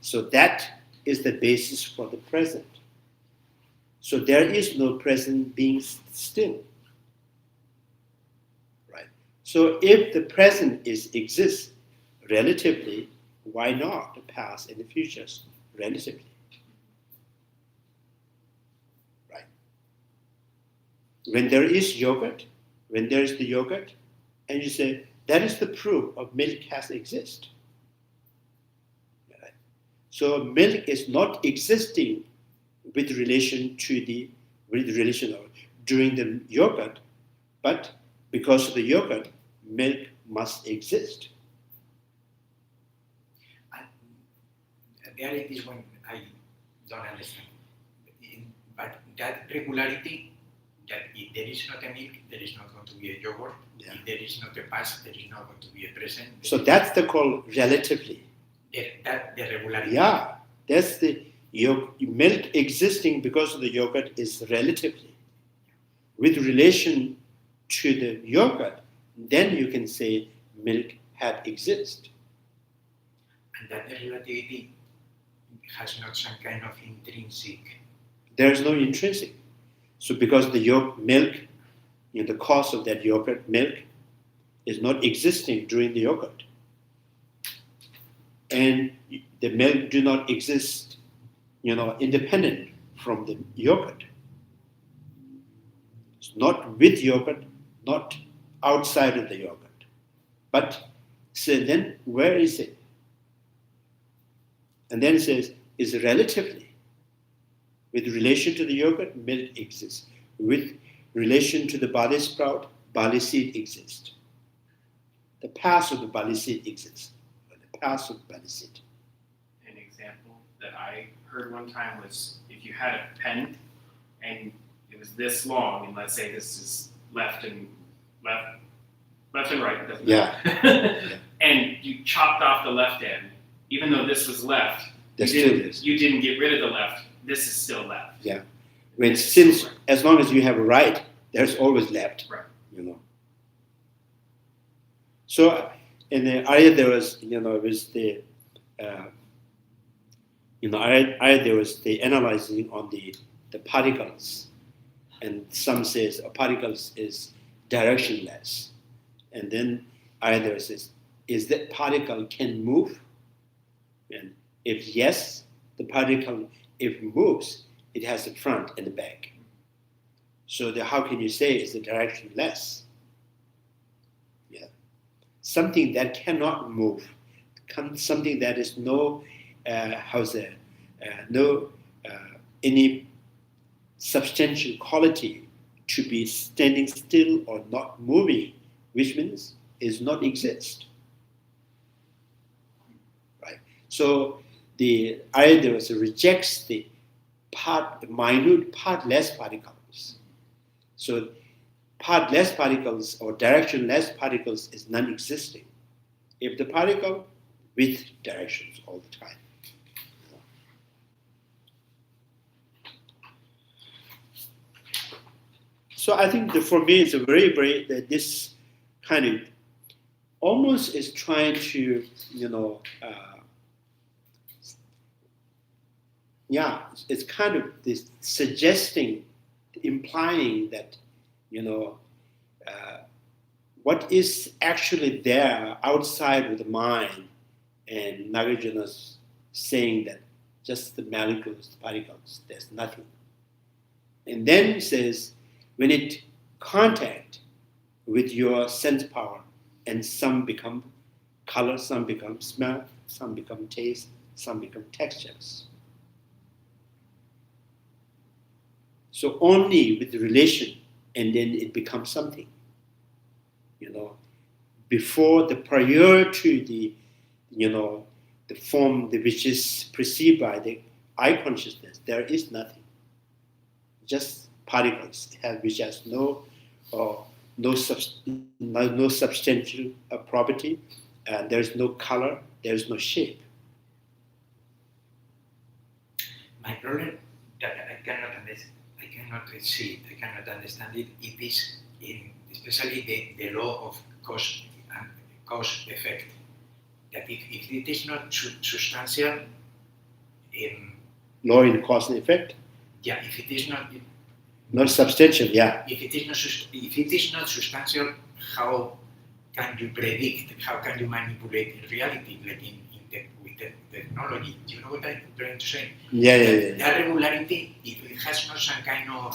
So that is the basis for the present. So there is no present being still. Right? So if the present exists relatively, why not the past and the futures relatively? Right? When there is yogurt, when there is the yogurt, and you say, that is the proof of milk has exist. Right? So milk is not existing with relation of during the yogurt, but because of the yogurt, milk must exist. There it is when I don't understand. But that regularity, that if there is not a milk, there is not going to be a yogurt. Yeah. If there is not a past, there is not going to be a present. So that's the call relatively. The regularity. Yeah, that's the milk existing because of the yogurt is relatively. With relation to the yogurt, then you can say milk had exist. And that the relativity has not some kind of intrinsic. There is no intrinsic. So because the milk, the cause of that yogurt, milk, is not existing during the yogurt. And the milk do not exist, independent from the yogurt. It's not with yogurt, not outside of the yogurt. But so then where is it? And then it says, is relatively. With relation to the yogurt, milk exists. With relation to the barley sprout, barley seed exists. The past of the barley seed exists. The past of the barley seed. An example that I heard one time was if you had a pen and it was this long, and let's say this is left and right, it doesn't matter. And you chopped off the left end, even though this was left, you didn't get rid of the left. This is still left. Yeah. Since as long as you have a right, there's always left. Right. So in the Arya there was, Arya there was the analyzing on the particles, and some says a particles is directionless, and then Arya there says, is that particle can move? And if yes, the particle, if it moves, it has the front and the back. So how can you say it's directionless? Yeah, something that cannot move, something that is no, any substantial quality to be standing still or not moving, which means is not exist. Right. So the Arya rejects the minute partless particles. So partless particles or directionless particles is non-existing. If the particle with directions all the time. So I think for me it's a very that this kind of almost is trying to it's kind of this suggesting, implying that what is actually there outside of the mind, and Nagarjuna's saying that just the molecules, the particles, there's nothing. And then it says, when it contact with your sense power, and some become color, some become smell, some become taste, some become textures. So only with the relation, and then it becomes something. Before prior to the form which is perceived by the eye consciousness, there is nothing. Just particles which has no no substantial property, and there's no color, there's no shape. My problem that I cannot see it, I cannot understand it. It is especially the law of cause and cause effect. That if it is not substantial, Law in cause and effect, if it is not substantial, yeah. if it is not substantial, how can you predict? How can you manipulate reality, like with the technology? Do you know what I'm trying to say? Yeah. That regularity, if it has not some kind of,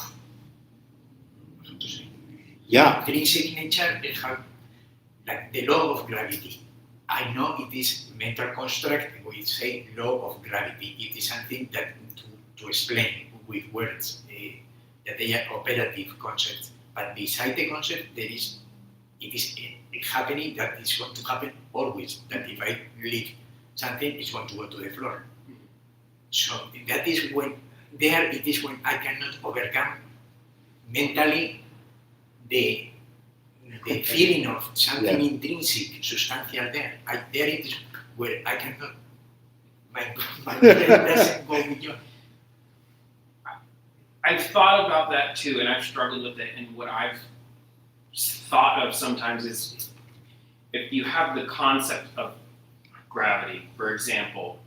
how to say, intrinsic nature, it have, like the law of gravity. I know it is mental construct. We say law of gravity. It is something that to explain with words that they are operative concepts. But beside the concept, it is happening that is going to happen always. That if I leave something, it's going to go to the floor. So that is when it is when I cannot overcome mentally the feeling of something intrinsic, substantial there. There it is where I cannot, my brain doesn't go beyond. I've thought about that too, and I've struggled with it. And what I've thought of sometimes is if you have the concept of gravity, for example,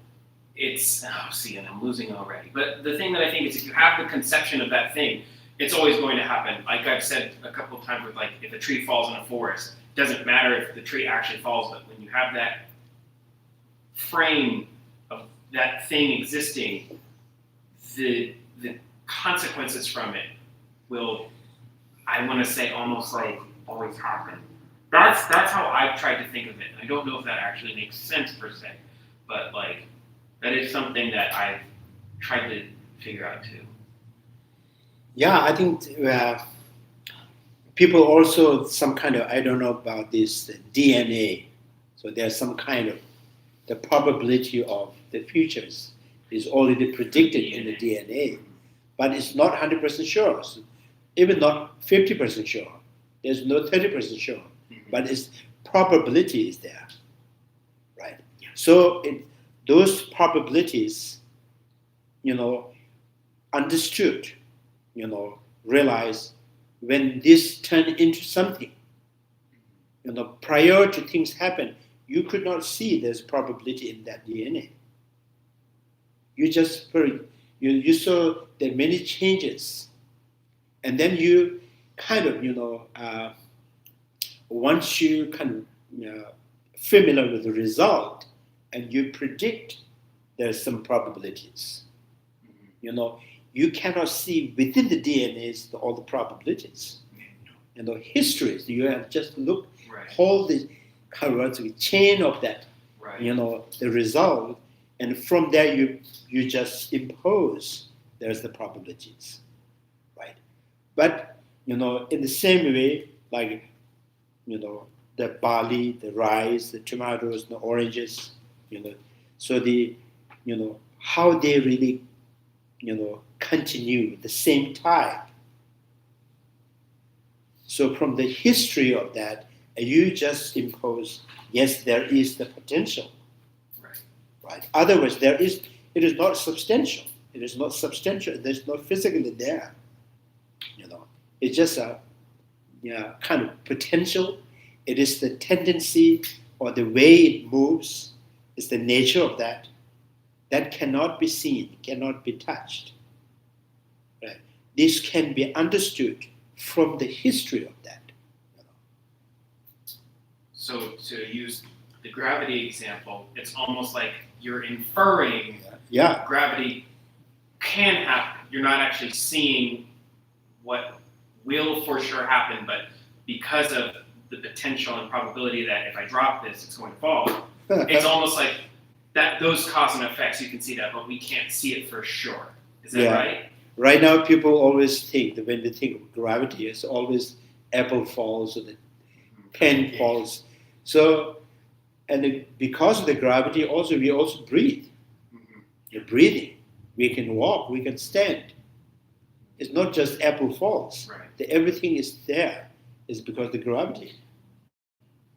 it's, and I'm losing already. But the thing that I think is if you have the conception of that thing, it's always going to happen. Like I've said a couple of times with like, if a tree falls in a forest, it doesn't matter if the tree actually falls, but when you have that frame of that thing existing, the consequences from it will, I want to say, almost like always happen. That's how I've tried to think of it. I don't know if that actually makes sense per se, but like that is something that I've tried to figure out too. Yeah, I think people also some kind of, I don't know about this, the DNA. So there's some kind of, the probability of the futures is already predicted in the DNA, but it's not 100% sure. So even not 50% sure. There's no 30% sure, but its probability is there, right? So those probabilities, understood, realize when this turned into something, prior to things happen, you could not see there's probability in that DNA. You just you saw there are many changes, and then you kind of once you kind of familiar with the result, and you predict there's some probabilities. You cannot see within the DNAs all the probabilities. And the histories, you have just look, hold the chain of that, the result, and from there you just impose there's the probabilities, right? But in the same way, like the barley, the rice, the tomatoes, the oranges, so the how they really continue the same type. So from the history of that, you just impose, yes, there is the potential, right? Otherwise, it is not substantial. It is not substantial. There's no physically there. It's just a kind of potential. It is the tendency or the way it moves. It's the nature of that. That cannot be seen, cannot be touched. Right? This can be understood from the history of that. So to use the gravity example, it's almost like you're inferring gravity can happen. You're not actually seeing what will for sure happen, but because of the potential and probability that if I drop this, it's going to fall, it's almost like that those cause and effects, you can see that, but we can't see it for sure. Is that right? Right now, people always think that when they think of gravity, it's always apple falls or the pen falls. So, and because of the gravity, we also breathe. You're breathing. We can walk. We can stand. It's not just apple falls. Right. Everything is there. is because of the gravity,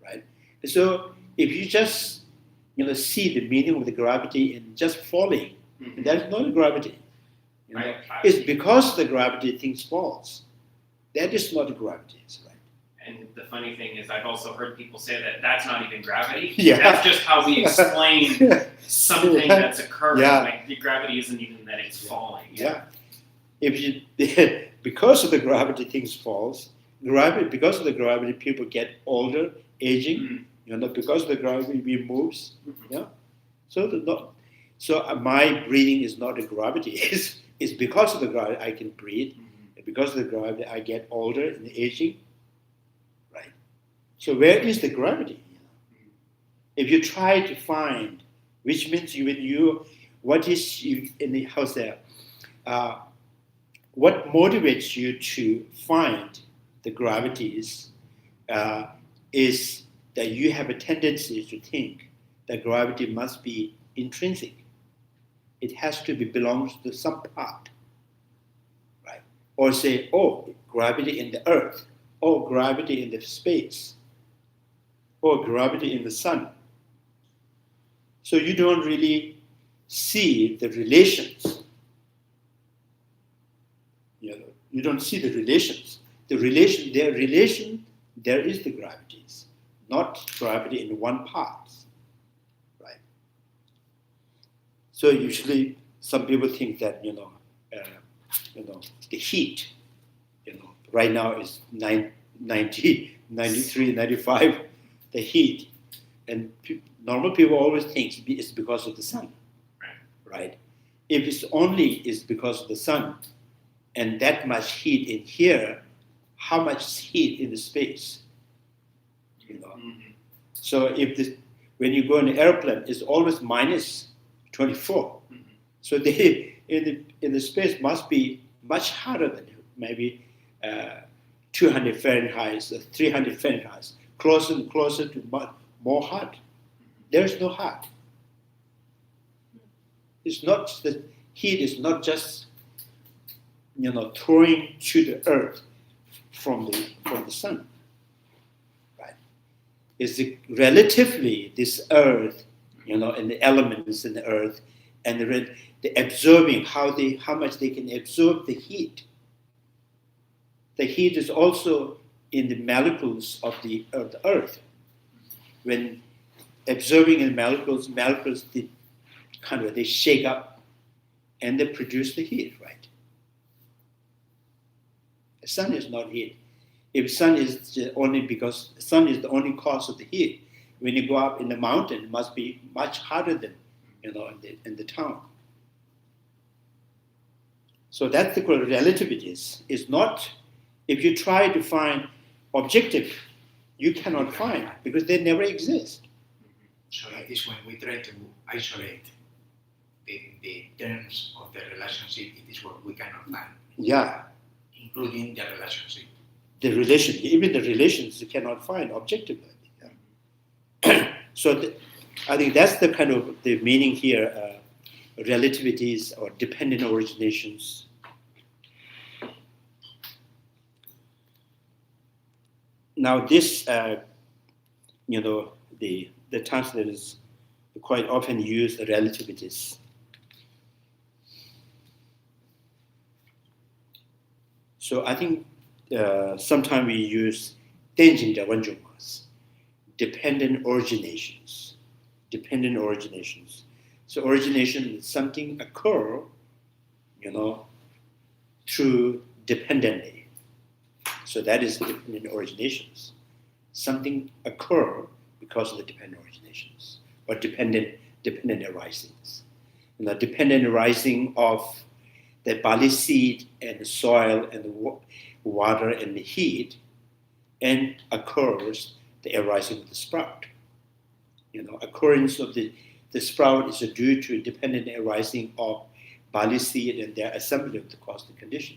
right? So if you just see the meaning of the gravity in just falling, Mhm. that's not gravity. Right. It's because of the gravity things falls. That is not gravity, right? And the funny thing is, I've also heard people say that that's not even gravity. Yeah. That's just how we explain something that's occurring. Yeah. Like the gravity isn't even that it's falling. Yeah. If you because of the gravity things falls, because of the gravity people get older, aging. Mhm. Because of the gravity we moves. Mhm. Yeah. So my breathing is not the gravity. It's because of the gravity I can breathe. Mhm. Because of the gravity I get older and aging. Right. So where is the gravity? If you try to find, which means what motivates you to find the gravities is that you have a tendency to think that gravity must be intrinsic. It has to belongs to some part, right? Or say, oh, gravity in the earth, or gravity in the space, or gravity in the sun. So you don't really see the relations. You don't see the relations. There is the gravities, not gravity in one part, right? So usually some people think that the heat, right now is 90, 93, 95, the heat, and normal people always think it's because of the sun, right? If it's because of the sun, and that much heat in here, how much heat in the space? Mhm. So when you go in an airplane, it's always minus 24. Mhm. So in the space must be much hotter than maybe 200 Fahrenheit, 300 Fahrenheit, closer and closer to more hot. There is no hot. It's not the heat is not just throwing to the earth from the sun, right? It's relatively this earth, and the elements in the earth, and the absorbing how much they can absorb the heat. The heat is also in the molecules of the earth. When absorbing in molecules they shake up and they produce the heat, right? The sun is not heat. If sun is because the sun is the only cause of the heat, when you go up in the mountain, it must be much hotter than in the town. So that's the relativity is not. If you try to find objective, you cannot find because they never exist. So it is when we try to isolate the terms of the relationship, it is what we cannot find. Yeah. Including the relationship. Even the relations you cannot find objectively. Yeah. So I think that's the kind of the meaning here, relativities or dependent originations. Now this, the translators quite often use the relativities. So I think sometimes we use tangent avanjumas, dependent originations. So origination is something occur, through dependently. So that is dependent originations. Something occur because of the dependent originations or dependent arisings. Dependent arising of the barley seed and the soil and the water and the heat, and occurs the arising of the sprout. Occurrence of the sprout is due to dependent arising of barley seed and their assembly of the cosmic condition.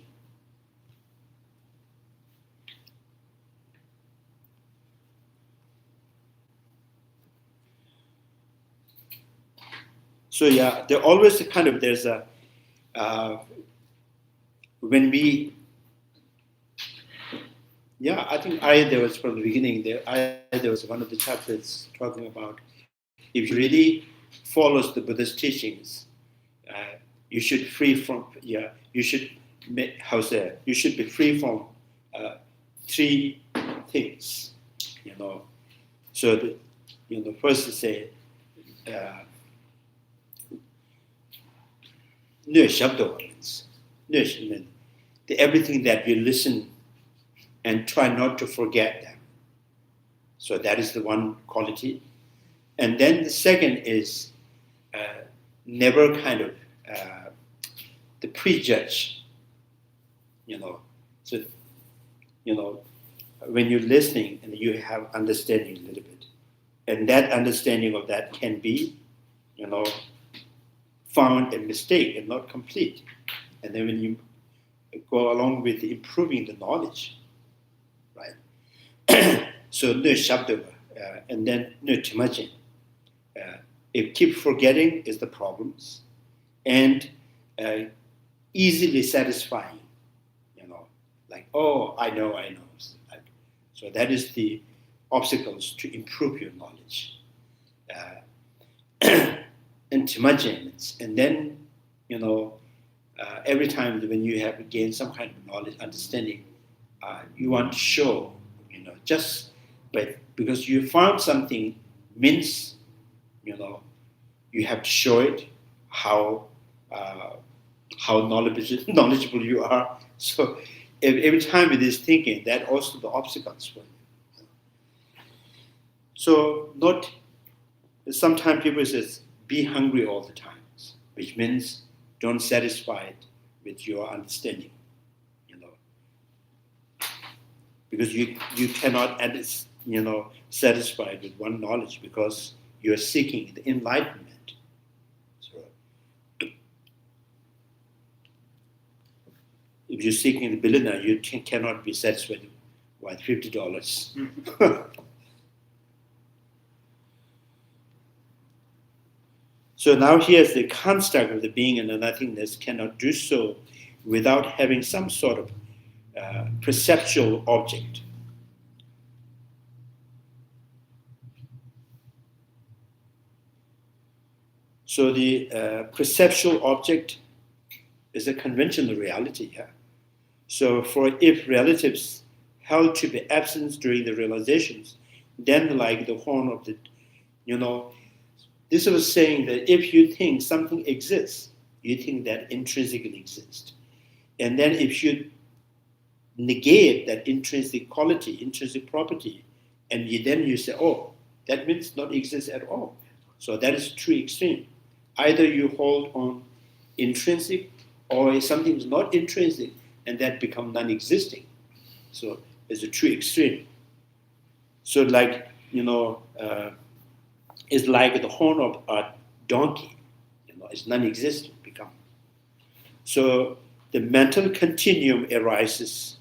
So yeah, there always there's a when we Yeah, I think Arya, there was from the beginning, there was one of the chapters talking about if you really follows the Buddhist teachings, you should free from, you should, you should be free from three things, So, first to say, everything that you listen and try not to forget them. So that is the one quality. And then the second is never kind of the prejudge, So, when you're listening and you have understanding a little bit, and that understanding of that can be, found a mistake and not complete. And then when you go along with improving the knowledge, right? So no shabdava, and then no timajin. If keep forgetting is the problems, and easily satisfying, like, oh, I know. So that is the obstacles to improve your knowledge. And timajin, and then, every time when you have gained some kind of knowledge, understanding, you want to show, just because you found something means, you have to show it how knowledgeable you are. So every time it is thinking, that also the obstacles for you. So sometimes people says be hungry all the time, which means don't satisfy it with your understanding, because you cannot satisfy it with one knowledge because you are seeking the enlightenment. So if you're seeking the billionaire, you cannot be satisfied with $50. So now here's the construct of the being and the nothingness cannot do so without having some sort of perceptual object. So the perceptual object is a conventional reality here. So for if relatives held to be absent during the realizations, then like the horn of the, this was saying that if you think something exists, you think that intrinsically exists. And then if you negate that intrinsic quality, intrinsic property, and then you say, oh, that means not exist at all. So that is true extreme. Either you hold on intrinsic or something is not intrinsic and that become non-existing. So it's a true extreme. So like, it's like the horn of a donkey, it's non-existent become. So the mental continuum arrives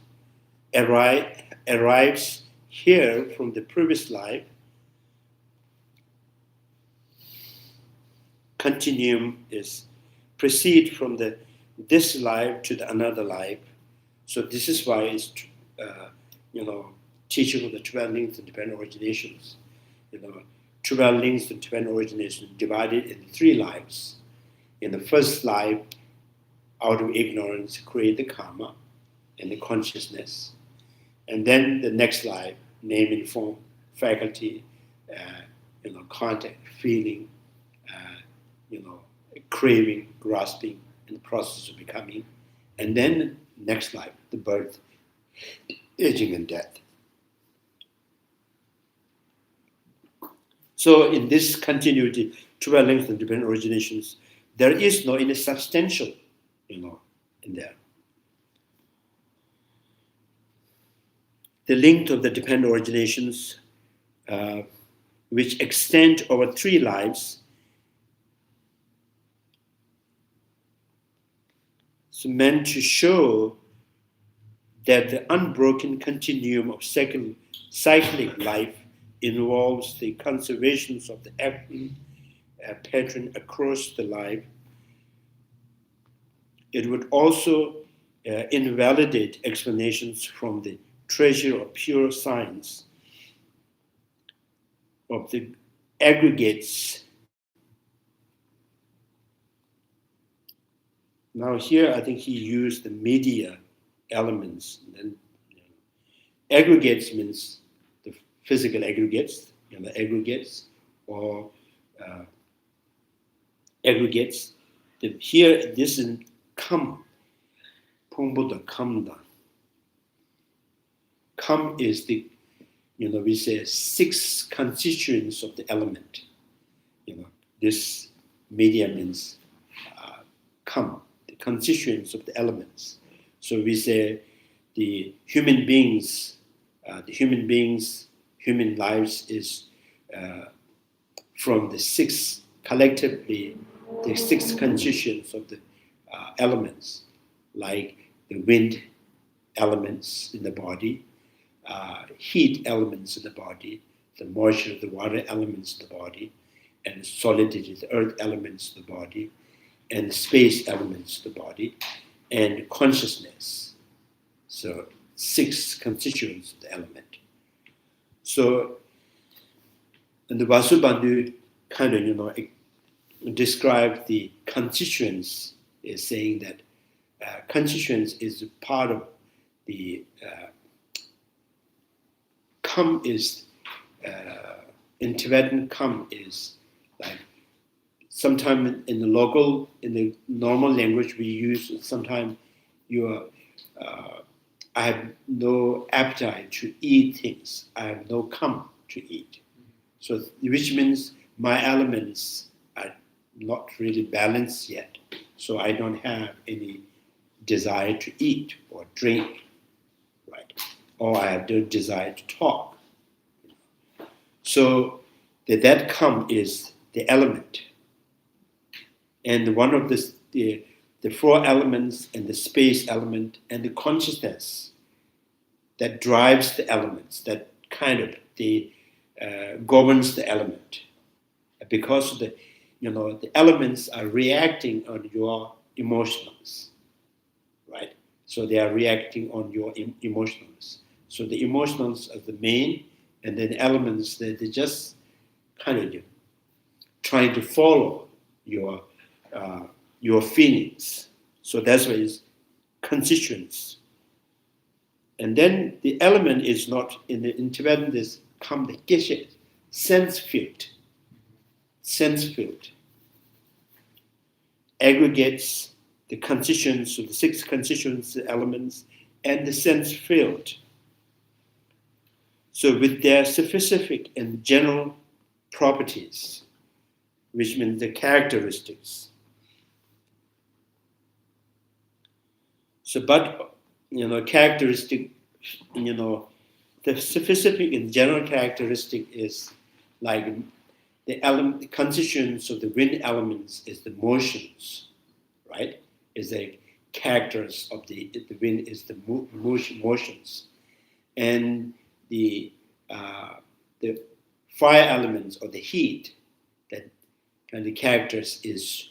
here from the previous life. Continuum is proceed from this life to the another life. So this is why it's teaching of the 12 links and dependent originations. 12 links and dependent originations divided in 3 lives. In the first life, out of ignorance, create the karma and the consciousness. And then the next life, name and form, faculty, contact, feeling, craving, grasping, and the process of becoming. And then next life, the birth, aging, and death. So in this continuity, 12 links and dependent originations, there is no any substantial, in there. The link of the dependent originations, which extend over 3 lives, is meant to show that the unbroken continuum of cyclic life involves the conservations of the acting pattern across the life. It would also invalidate explanations from the treasure of pure science of the aggregates. Now here I think he used the media elements. And aggregates means the physical aggregates, aggregates or aggregates. Here this is come, pongbuddha kamda. Come is the, we say 6 constituents of the element. This media means come, the constituents of the elements. So we say the human beings, human lives is from the 6, collectively, the 6 constituents of the elements, like the wind elements in the body, heat elements in the body, the moisture, the water elements in the body, and solidity, the earth elements in the body, and space elements in the body, and consciousness. So 6 constituents of the element. So, and the Vasubandhu kind of, described the constituents as saying that constituents is part of the come is, in Tibetan, come is like, sometimes in the normal language we use, sometimes I have no appetite to eat things. I have no come to eat. So, which means my elements are not really balanced yet. So I don't have any desire to eat or drink, right? Or I have no desire to talk. So that come is the element. And one of the 4 elements and the space element and the consciousness that drives the elements, that kind of governs the element. Because the elements are reacting on your emotions, right? So they are reacting on your emotions. So the emotions are the main, and then elements, they just kind of trying to follow your feelings. So that's why it's constituents. And then the element is not, in Tibetan, there's come the geshe, sense field. Sense field aggregates the constituents of the 6 constituents elements and the sense field. So with their specific and general properties, which means the characteristics. So, but characteristic, the specific and general characteristic is like the constituents of the wind elements is the motions, right? Is the characters of the wind is the motions, and the fire elements or the heat, that kind of characters is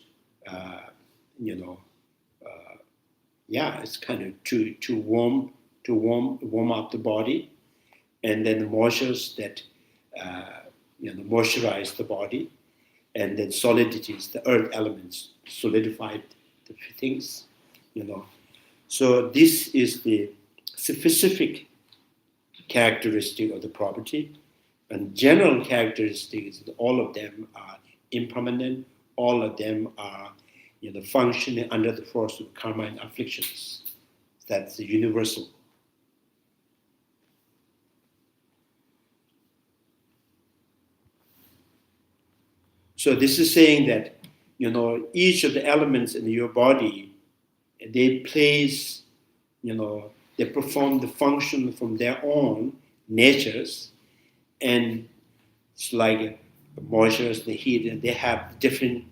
it's kind of to warm up the body, and then the moistures that moisturize the body, and then solidities, the earth elements solidify the things, So this is the specific characteristic of the property, and general characteristics. All of them are impermanent. All of them are, functioning under the force of karma and afflictions. That's the universal. So this is saying that, each of the elements in your body, they place, they perform the function from their own natures, and it's like the moistures, the heat, and they have different,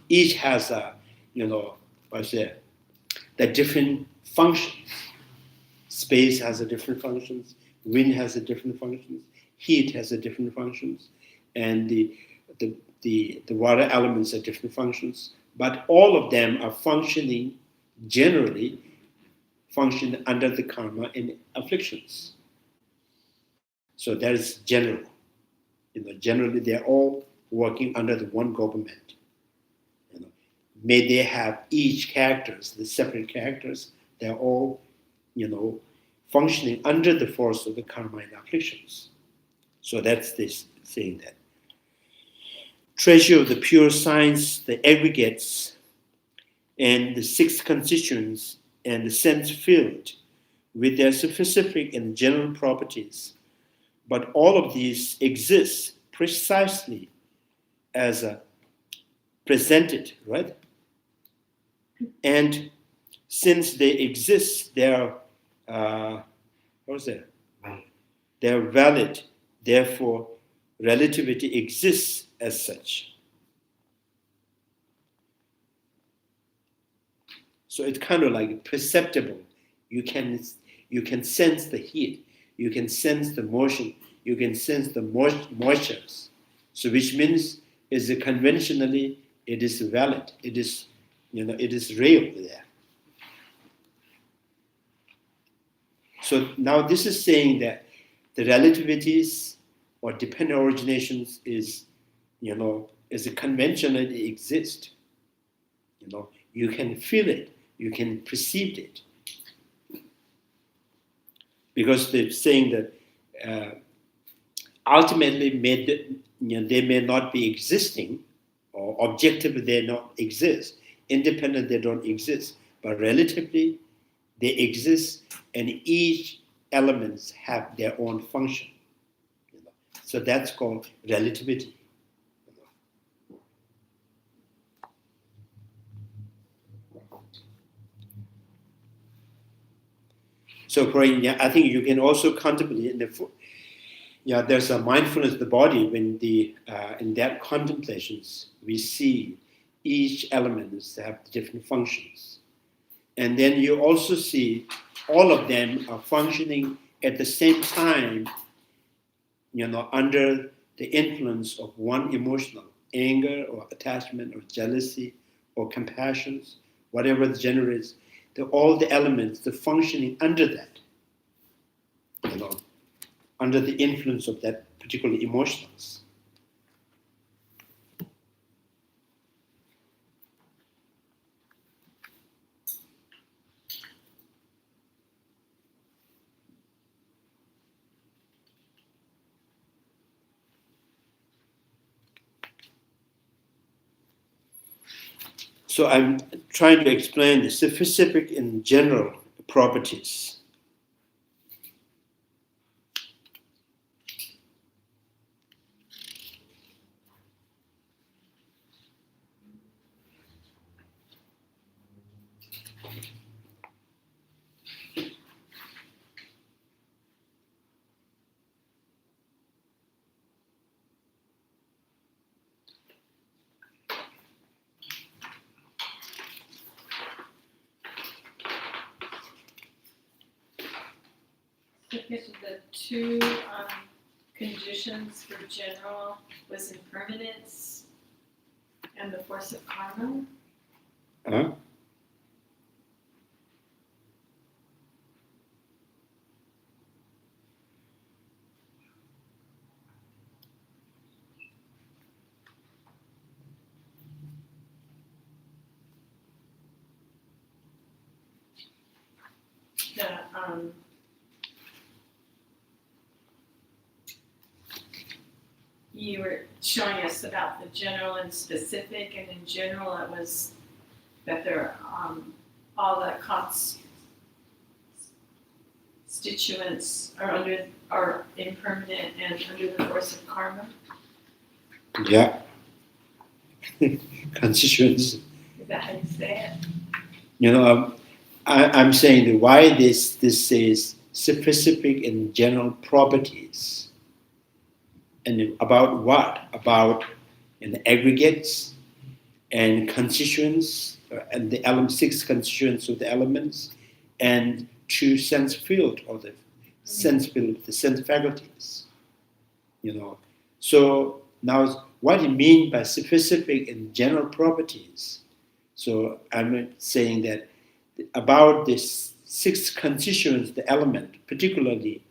each has a, the different functions. Space has a different functions, wind has a different functions, heat has a different functions, and the water elements have different functions, but all of them are functioning generally function under the karma and afflictions. So that is general. Generally they're all working under the one government. May they have each characters, the separate characters, they're all, functioning under the force of the karma and afflictions. So that's this saying that. Treasure of the pure science, the aggregates, and the six constituents and the sense field with their specific and general properties. But all of these exist precisely as presented, right? And since they exist, they're they're valid. Therefore, relativity exists as such. So it's kind of like perceptible. You can sense the heat. You can sense the motion. You can sense the moistures. So which means is conventionally it is valid. It is it is real there. So now this is saying that the relativities or dependent originations is a conventionally exist. You can feel it, you can perceive it. Because they're saying that ultimately they may not be existing, or objectively they not exist. Independent, they don't exist. But relatively, they exist, and each elements have their own function. So that's called relativity. So, I think you can also contemplate there's a mindfulness of the body when in that contemplations we see each element have different functions, and then you also see all of them are functioning at the same time, under the influence of one emotional anger or attachment or jealousy or compassions, whatever the generates. All the elements, the functioning under that, under the influence of that particular emotions. So I'm trying to explain the specific and general properties. The two conditions for general was impermanence and the force of karma. Huh? You were showing us about the general and specific, and in general it was that there all the constituents are impermanent and under the force of karma. Yeah. Constituents. Is that how you say it? I'm saying that why this says specific and general properties. And about what? About aggregates and constituents, and the six constituents of the elements, and two sense field, or the sense field, the sense faculties. So now what do you mean by specific and general properties? So I'm saying that about this six constituents, the element, particularly,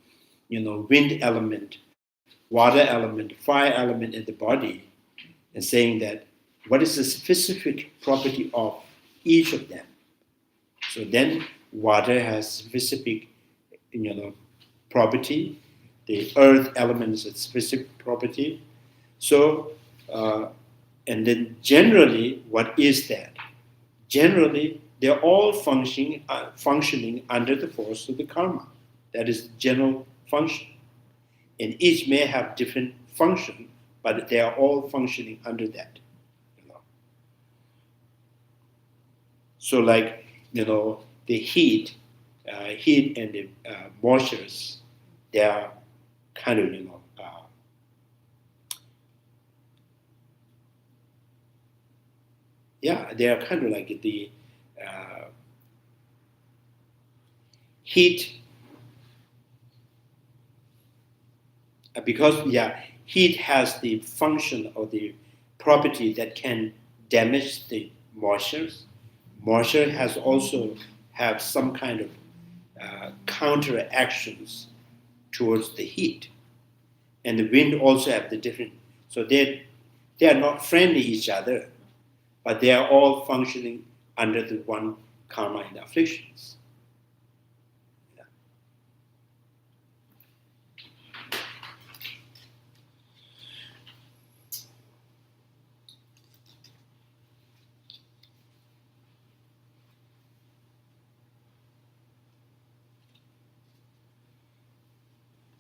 wind element, water element, fire element in the body, and saying that what is the specific property of each of them. So then water has specific, property. The earth element is a specific property. So, and then generally, what is that? Generally, they're all functioning under the force of the karma. That is general function. And each may have different function, but they are all functioning under that. So like, the heat and the moistures, they are kind of, they are kind of like the heat, because heat has the function or the property that can damage the moistures. Moisture has also have some kind of counter actions towards the heat, and the wind also have the different. So they are not friendly each other, but they are all functioning under the one karma and afflictions.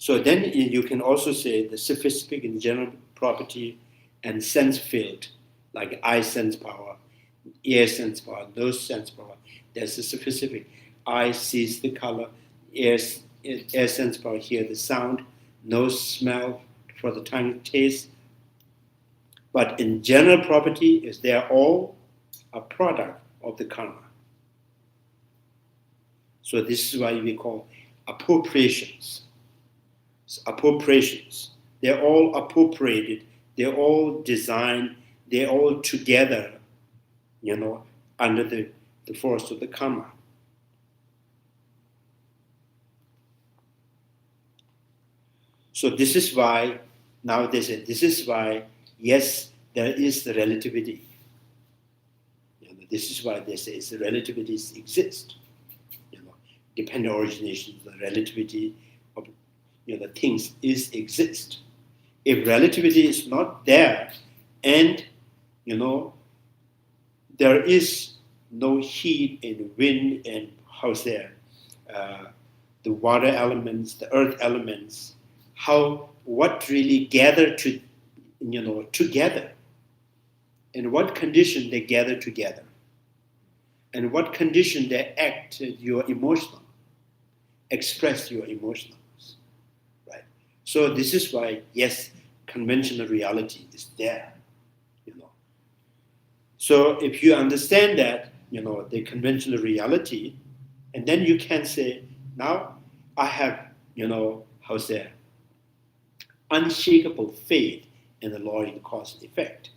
So then you can also say the specific and general property and sense field, like eye sense power, ear sense power, nose sense power. There's a specific. Eye sees the color, ear sense power, hear the sound, nose smell, for the tongue taste. But in general property, is they are all a product of the karma. So this is why we call appropriations. Appropriations. They're all appropriated. They're all designed. They're all together, under the force of the karma. So this is why, now they say, this is why, yes, there is the relativity. This is why they say the relativities exist. Dependent origination, the relativity of the things exist. If relativity is not there, and there is no heat and wind and the water elements, the earth elements, what really gather together, and what condition they gather together, and what condition they act your emotional, express your emotions, right? So this is why, yes, conventional reality is there, So if you understand that, the conventional reality, and then you can say, now I have, unshakable faith in the law in cause and effect.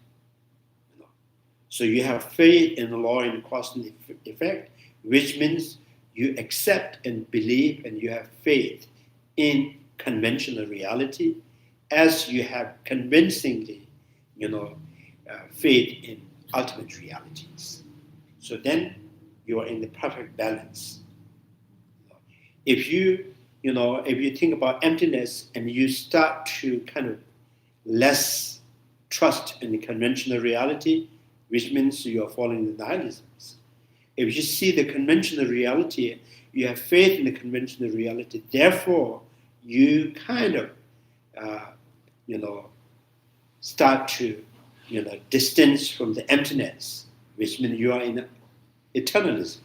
So you have faith in the law in cause and effect, which means you accept and believe and you have faith in conventional reality as you have convincingly, faith in ultimate realities. So then you are in the perfect balance. If you think about emptiness and you start to kind of less trust in the conventional reality, which means you are falling into nihilisms. If you see the conventional reality, you have faith in the conventional reality, therefore you kind of, start to, distance from the emptiness, which means you are in eternalism.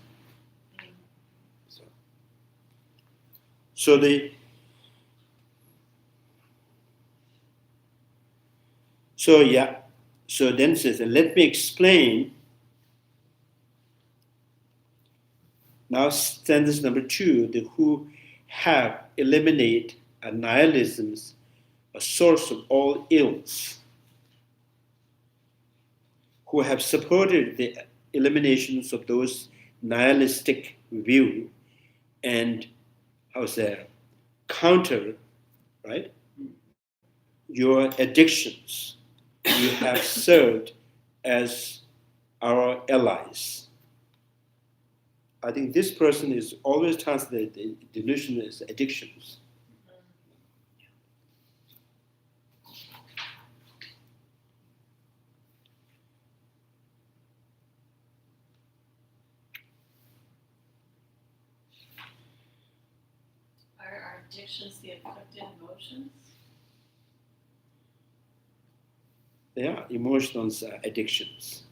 So then says, let me explain. Now stanza number 2, the who have eliminate nihilisms, a source of all ills, who have supported the eliminations of those nihilistic view, and counter, right? Your addictions. You have served as our allies. I think this person is always translated the delusion as addictions. Are our addictions the afflicted emotions? They are emotions are addictions.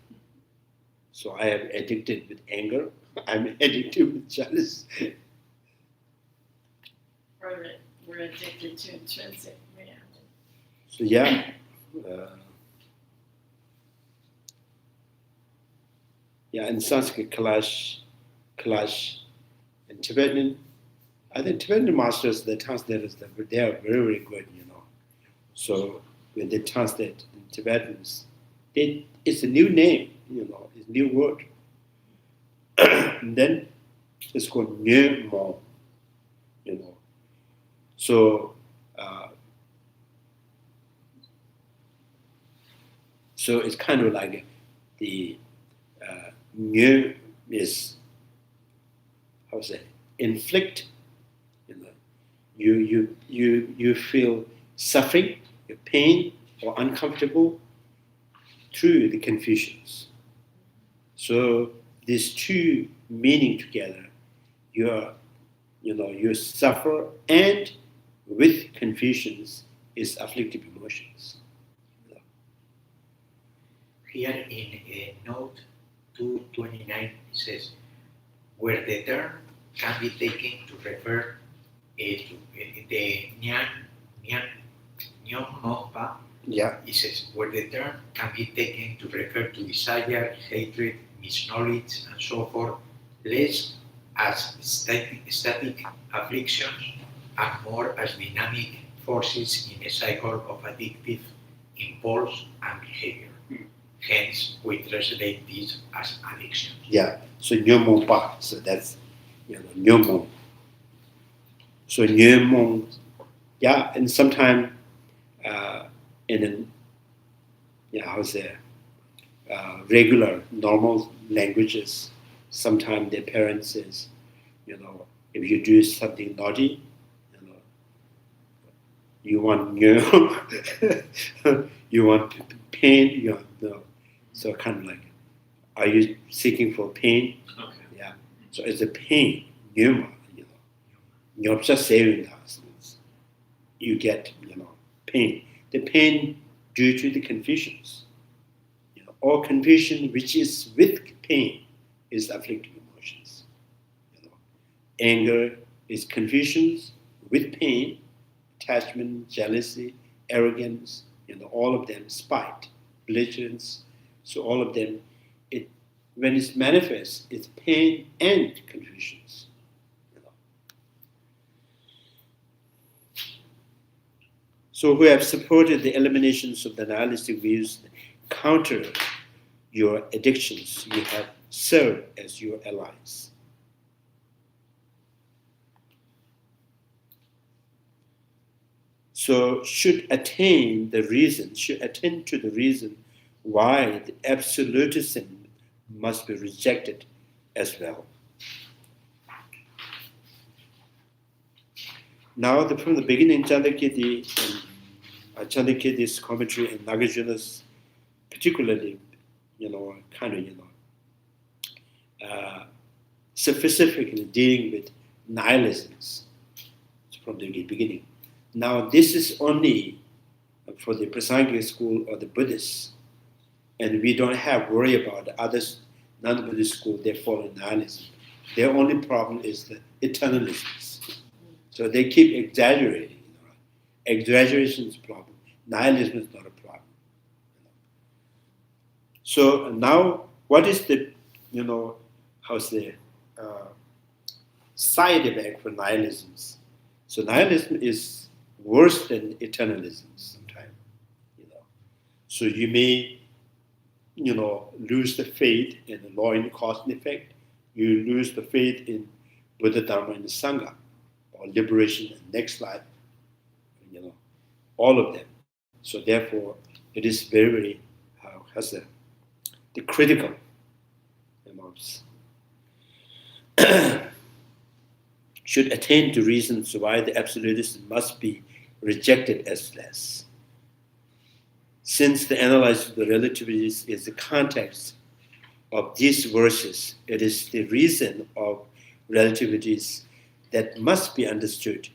So I am addicted with anger. I'm addicted with jealousy. Or we're addicted to intrinsic reality? So yeah. In Sanskrit, clash, and Tibetan. I think Tibetan masters, the translators, they are very, very good, So when they translate in Tibetans, it's a new name, it's a new word. And then it's called Nye Mon, So, so it's kind of like the Nye is, how to say, inflict. You feel suffering, pain, or uncomfortable through the confusions. So these two meaning together, you suffer, and with confusions is afflictive emotions. Here in note 229 it says, where the term can be taken to refer to the Nyongmopa, Yeah. it says, where the term can be taken to refer to desire, hatred, misknowledge, and so forth, less as static afflictions and more as dynamic forces in a cycle of addictive impulse and behavior. Hence, we translate this as addiction. Yeah. So Nyomon Pa. So that's Nyomon. So Nyomon, and sometimes in regular, normal languages, sometimes their parents says, if you do something naughty, you want you want pain, so kind of like, are you seeking for pain? Okay. Yeah. So it's a pain, Nyopsa saving us. You get, pain. The pain due to the confusions. All confusion which is with pain is afflictive emotions. Anger is confusions with pain, attachment, jealousy, arrogance, all of them, spite, belligerence. So all of them, when it's manifest, it's pain and confusions. So who have supported the eliminations of the nihilistic views, counter your addictions, you have served as your allies. So should attend to the reason why the absolutism must be rejected as well. Now, from the beginning, Chandrakirti's commentary and Nagarjuna's, particularly, specifically dealing with nihilisms from the beginning. Now, this is only for the Prasangika school or the Buddhists, and we don't have worry about the others, non-Buddhist school, they follow nihilism. Their only problem is the eternalisms. So they keep exaggerating. Exaggeration is a problem. Nihilism is not a problem. So now, what is the, side effect for nihilisms? So nihilism is worse than eternalism sometimes. So you may, lose the faith in the law and cause and effect. You lose the faith in Buddha, Dharma, and the Sangha, or liberation and next life, all of them. So therefore, it is very, very, the critical amounts should attain to reasons why the absolutism must be rejected as less. Since the analysis of the relativities is the context of these verses, it is the reason of relativities that must be understood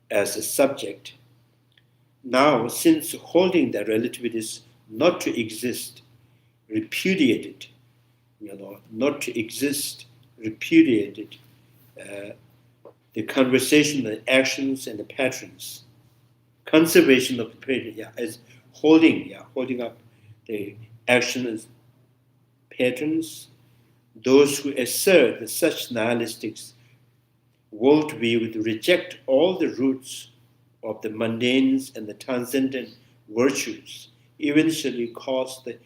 as a subject. Now, since holding that relativities not to exist, repudiated, not to exist, repudiated the conversation, the actions, and the patterns, conservation of the pattern, as holding up the actions, patterns. Those who assert that such nihilistic worldview would reject all the roots of the mundanes and the transcendent virtues, eventually cause the,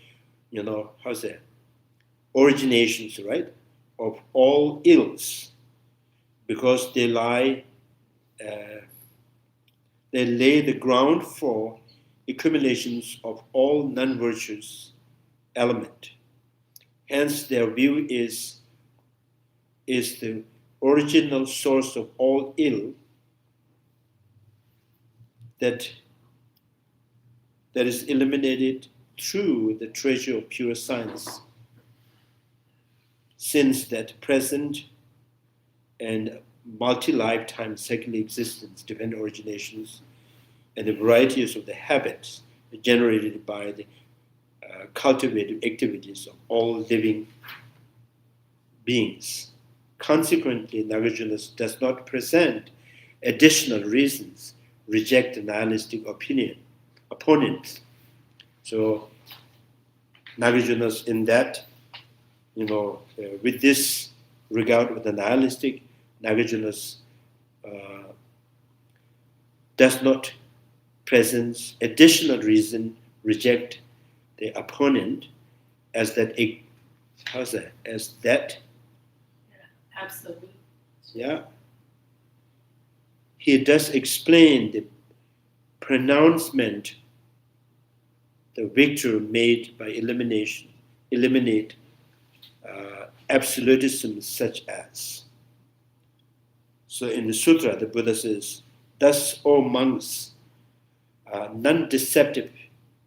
originations, right, of all ills, because they lay the ground for accumulations of all non-virtuous element. Hence, their view is the original source of all ill that is eliminated through the treasure of pure science. Since that present and multi-lifetime secular existence, dependent originations, and the varieties of the habits generated by the cultivative activities of all living beings. Consequently, Nagarjuna does not present additional reasons, reject the nihilistic opponents. So, Nagarjuna in that, with this regard with the nihilistic, Nagarjuna does not present additional reason, reject the opponent as that. Absolute. Yeah. He does explain the pronouncement, the victory made by eliminate absolutism such as. So in the sutra, the Buddha says, "Thus, O monks, non-deceptive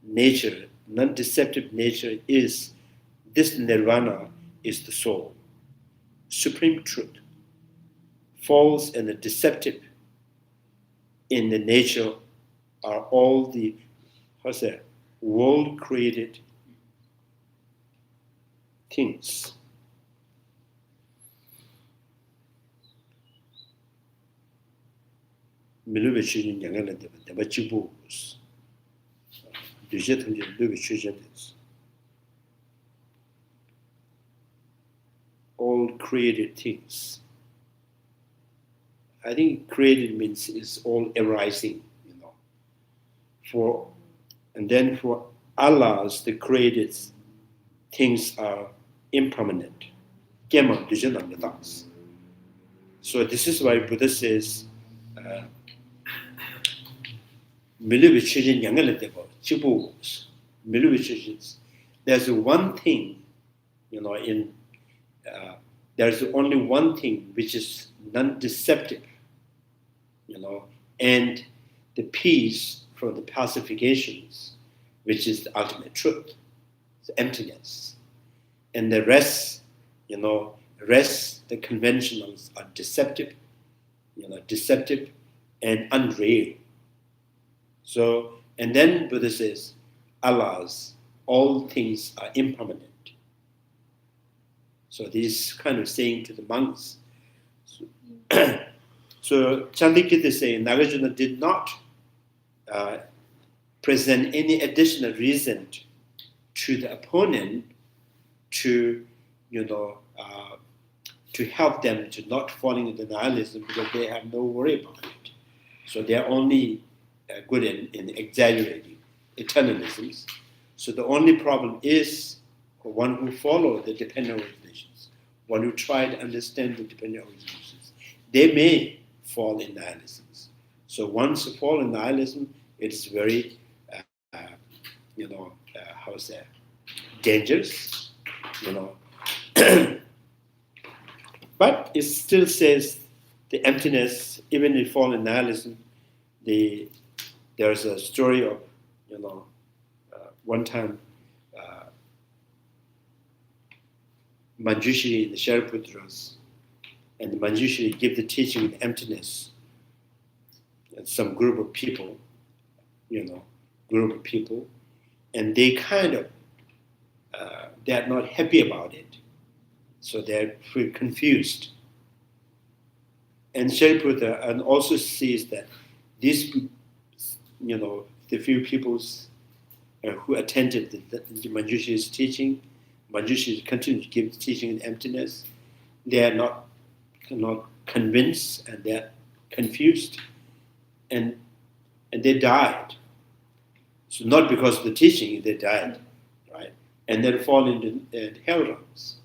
nature is this nirvana is the soul, supreme truth. False and deceptive in the nature are all the world-created things." All created things. I think created means is all arising, And for Allah's, the created things are impermanent. So this is why Buddha says, there's one thing, there's only one thing which is non-deceptive, and the peace from the pacifications, which is the ultimate truth, the emptiness. And the rest, the conventionals are deceptive, deceptive and unreal. So, and then Buddha says, Allah's, all things are impermanent. So this kind of saying to the monks. So Chandrakirti is saying Nagarjuna did not present any additional reason to the opponent to help them to not falling into nihilism, because they have no worry about it. So they are only good in exaggerating eternalisms. So the only problem is for one who follows the dependent originations, one who try to understand the dependent originations, they may fall in nihilism. So once you fall in nihilism, it's very, how's that, dangerous, But it still says the emptiness, even if you fall in nihilism, there's a story of, one time, Manjushri, the Shariputras, and the Manjushri give the teaching of emptiness. And some group of people, and they kind of, they're not happy about it. So they're confused. And Shariputra and also sees that these, the few peoples who attended the Manjushri's teaching, Manjushri continued to give the teaching in emptiness. They are not convinced, and they're confused, and they died. So not because of the teaching, they died, right? And then fall into hell realms.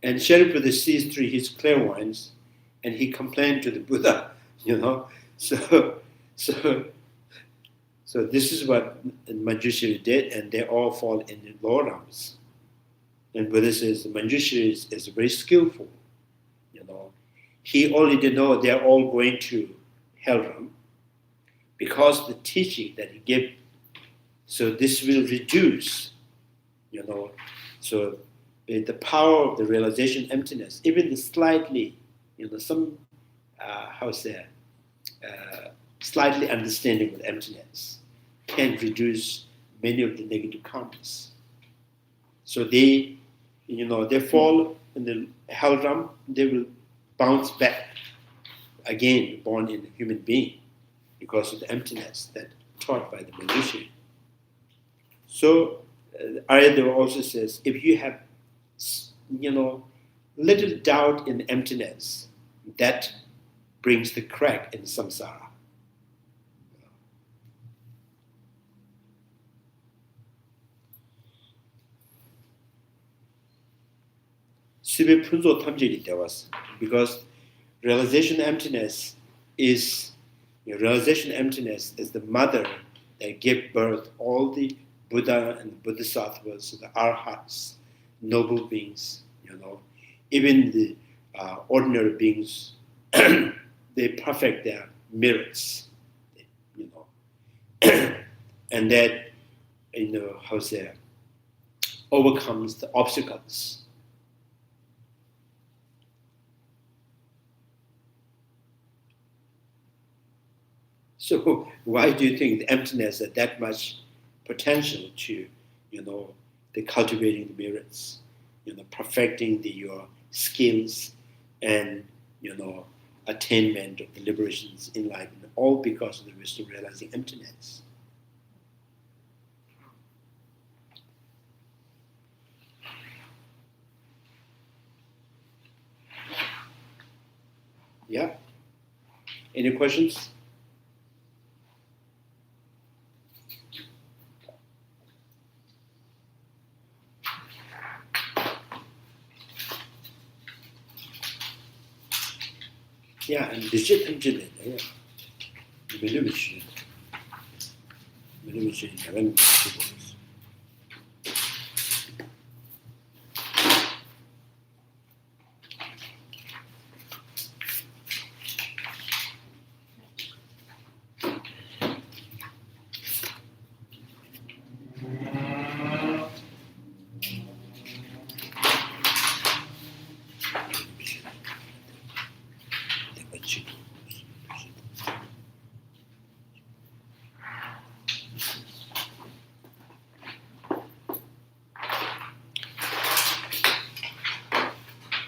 And Shariputra sees through his clairvoyance, and he complained to the Buddha, So this is what Manjushri did, and they all fall in the lower realms. And Buddha says Manjushri is very skillful. He already know they're all going to hell realm because the teaching that he gave. So this will reduce, So the power of the realization emptiness, even the slightly, some slightly understanding of emptiness can reduce many of the negative karmas. So they fall in the hell realm, they will bounce back again, born in a human being because of the emptiness that taught by the Manjushri. So Arya also says, if you have, little doubt in emptiness, that brings the crack in samsara. Because realization emptiness is the mother that gave birth all the Buddha and Bodhisattvas, the arhats, noble beings, even the ordinary beings, they perfect their merits, and that, overcomes the obstacles. So why do you think the emptiness has that much potential to, the cultivating the merits, perfecting your skills and, attainment of the liberations, enlightenment, all because of the wisdom realizing emptiness. Yeah. Any questions? Yeah, and digit and digit. Yeah. Millimetry.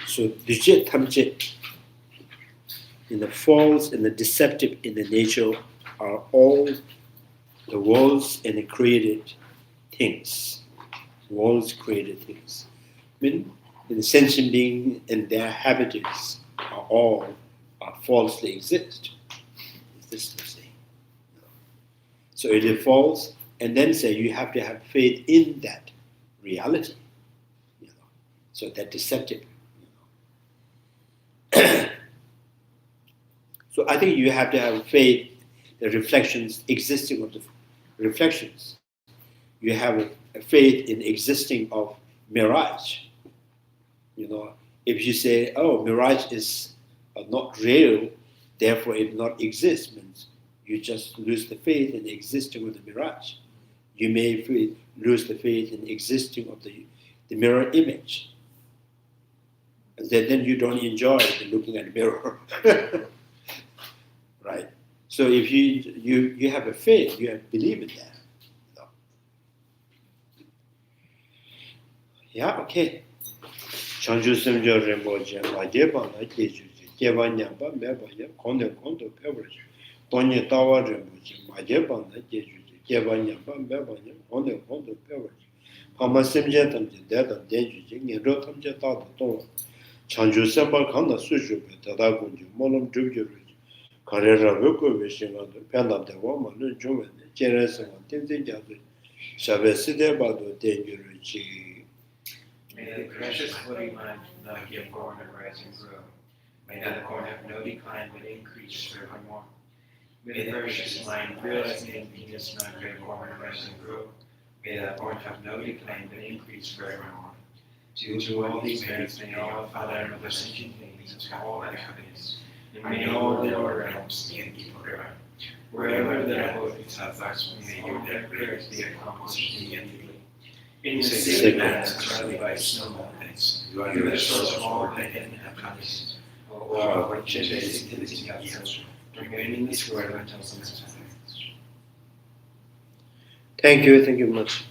So digit, tamjit, in the false and the deceptive in the nature are all the worlds and the created things. Worlds created things. I mean, the sentient being and their habitats are all falsely exist. This is the saying. So it is false, and then say you have to have faith in that reality. So that deceptive. So I think you have to have faith, the reflections existing of the reflections. You have a faith in existing of mirage. You know, if you say, oh, mirage is not real, therefore it not exists, means you just lose the faith in the existing of the mirage. You may lose the faith in the existing of the mirror image. And then you don't enjoy looking at the mirror. Right? So if you have a faith, you have believe in that. So. Yeah, okay. Chanju Semjo Rinpoche, Majeba na Jeju, Jeba Nyamba, Meba, Konde Kondo Peverage, Tonye Tawa Rinpoche, Majeba na Jeju, Jeba Nyamba, Meba, Konde Kondo Peverage, Pama Semje Tamje, Dada Deju, Nero Tamje Tata Tonga, Chanju Semba Kanda Suju, Tada Gunju, Molom Juju, Karera Voko Vishinga, Panda de Wama, Juven, Jeresa, Tinzi Jadu, Shaveside Bado, Denjuruchi. May the precious holy mind not give born and rise and grow. May that born have no decline but increase forevermore. May the precious mind realizing emptiness not give born and rise and grow. May that born have no decline but increase forevermore. To all these merits may all Father and Mother sentient beings to all that happiness. And may all the lower realms be and be forever. Wherever there are both STANZAS, may their prayers be accomplished immediately. In the sacred lands surrounded by snow mountains, you are the source of all that heaven have promised. O our which is in the Yuktisastika-karika, remain in this world until sunset. Thank you much.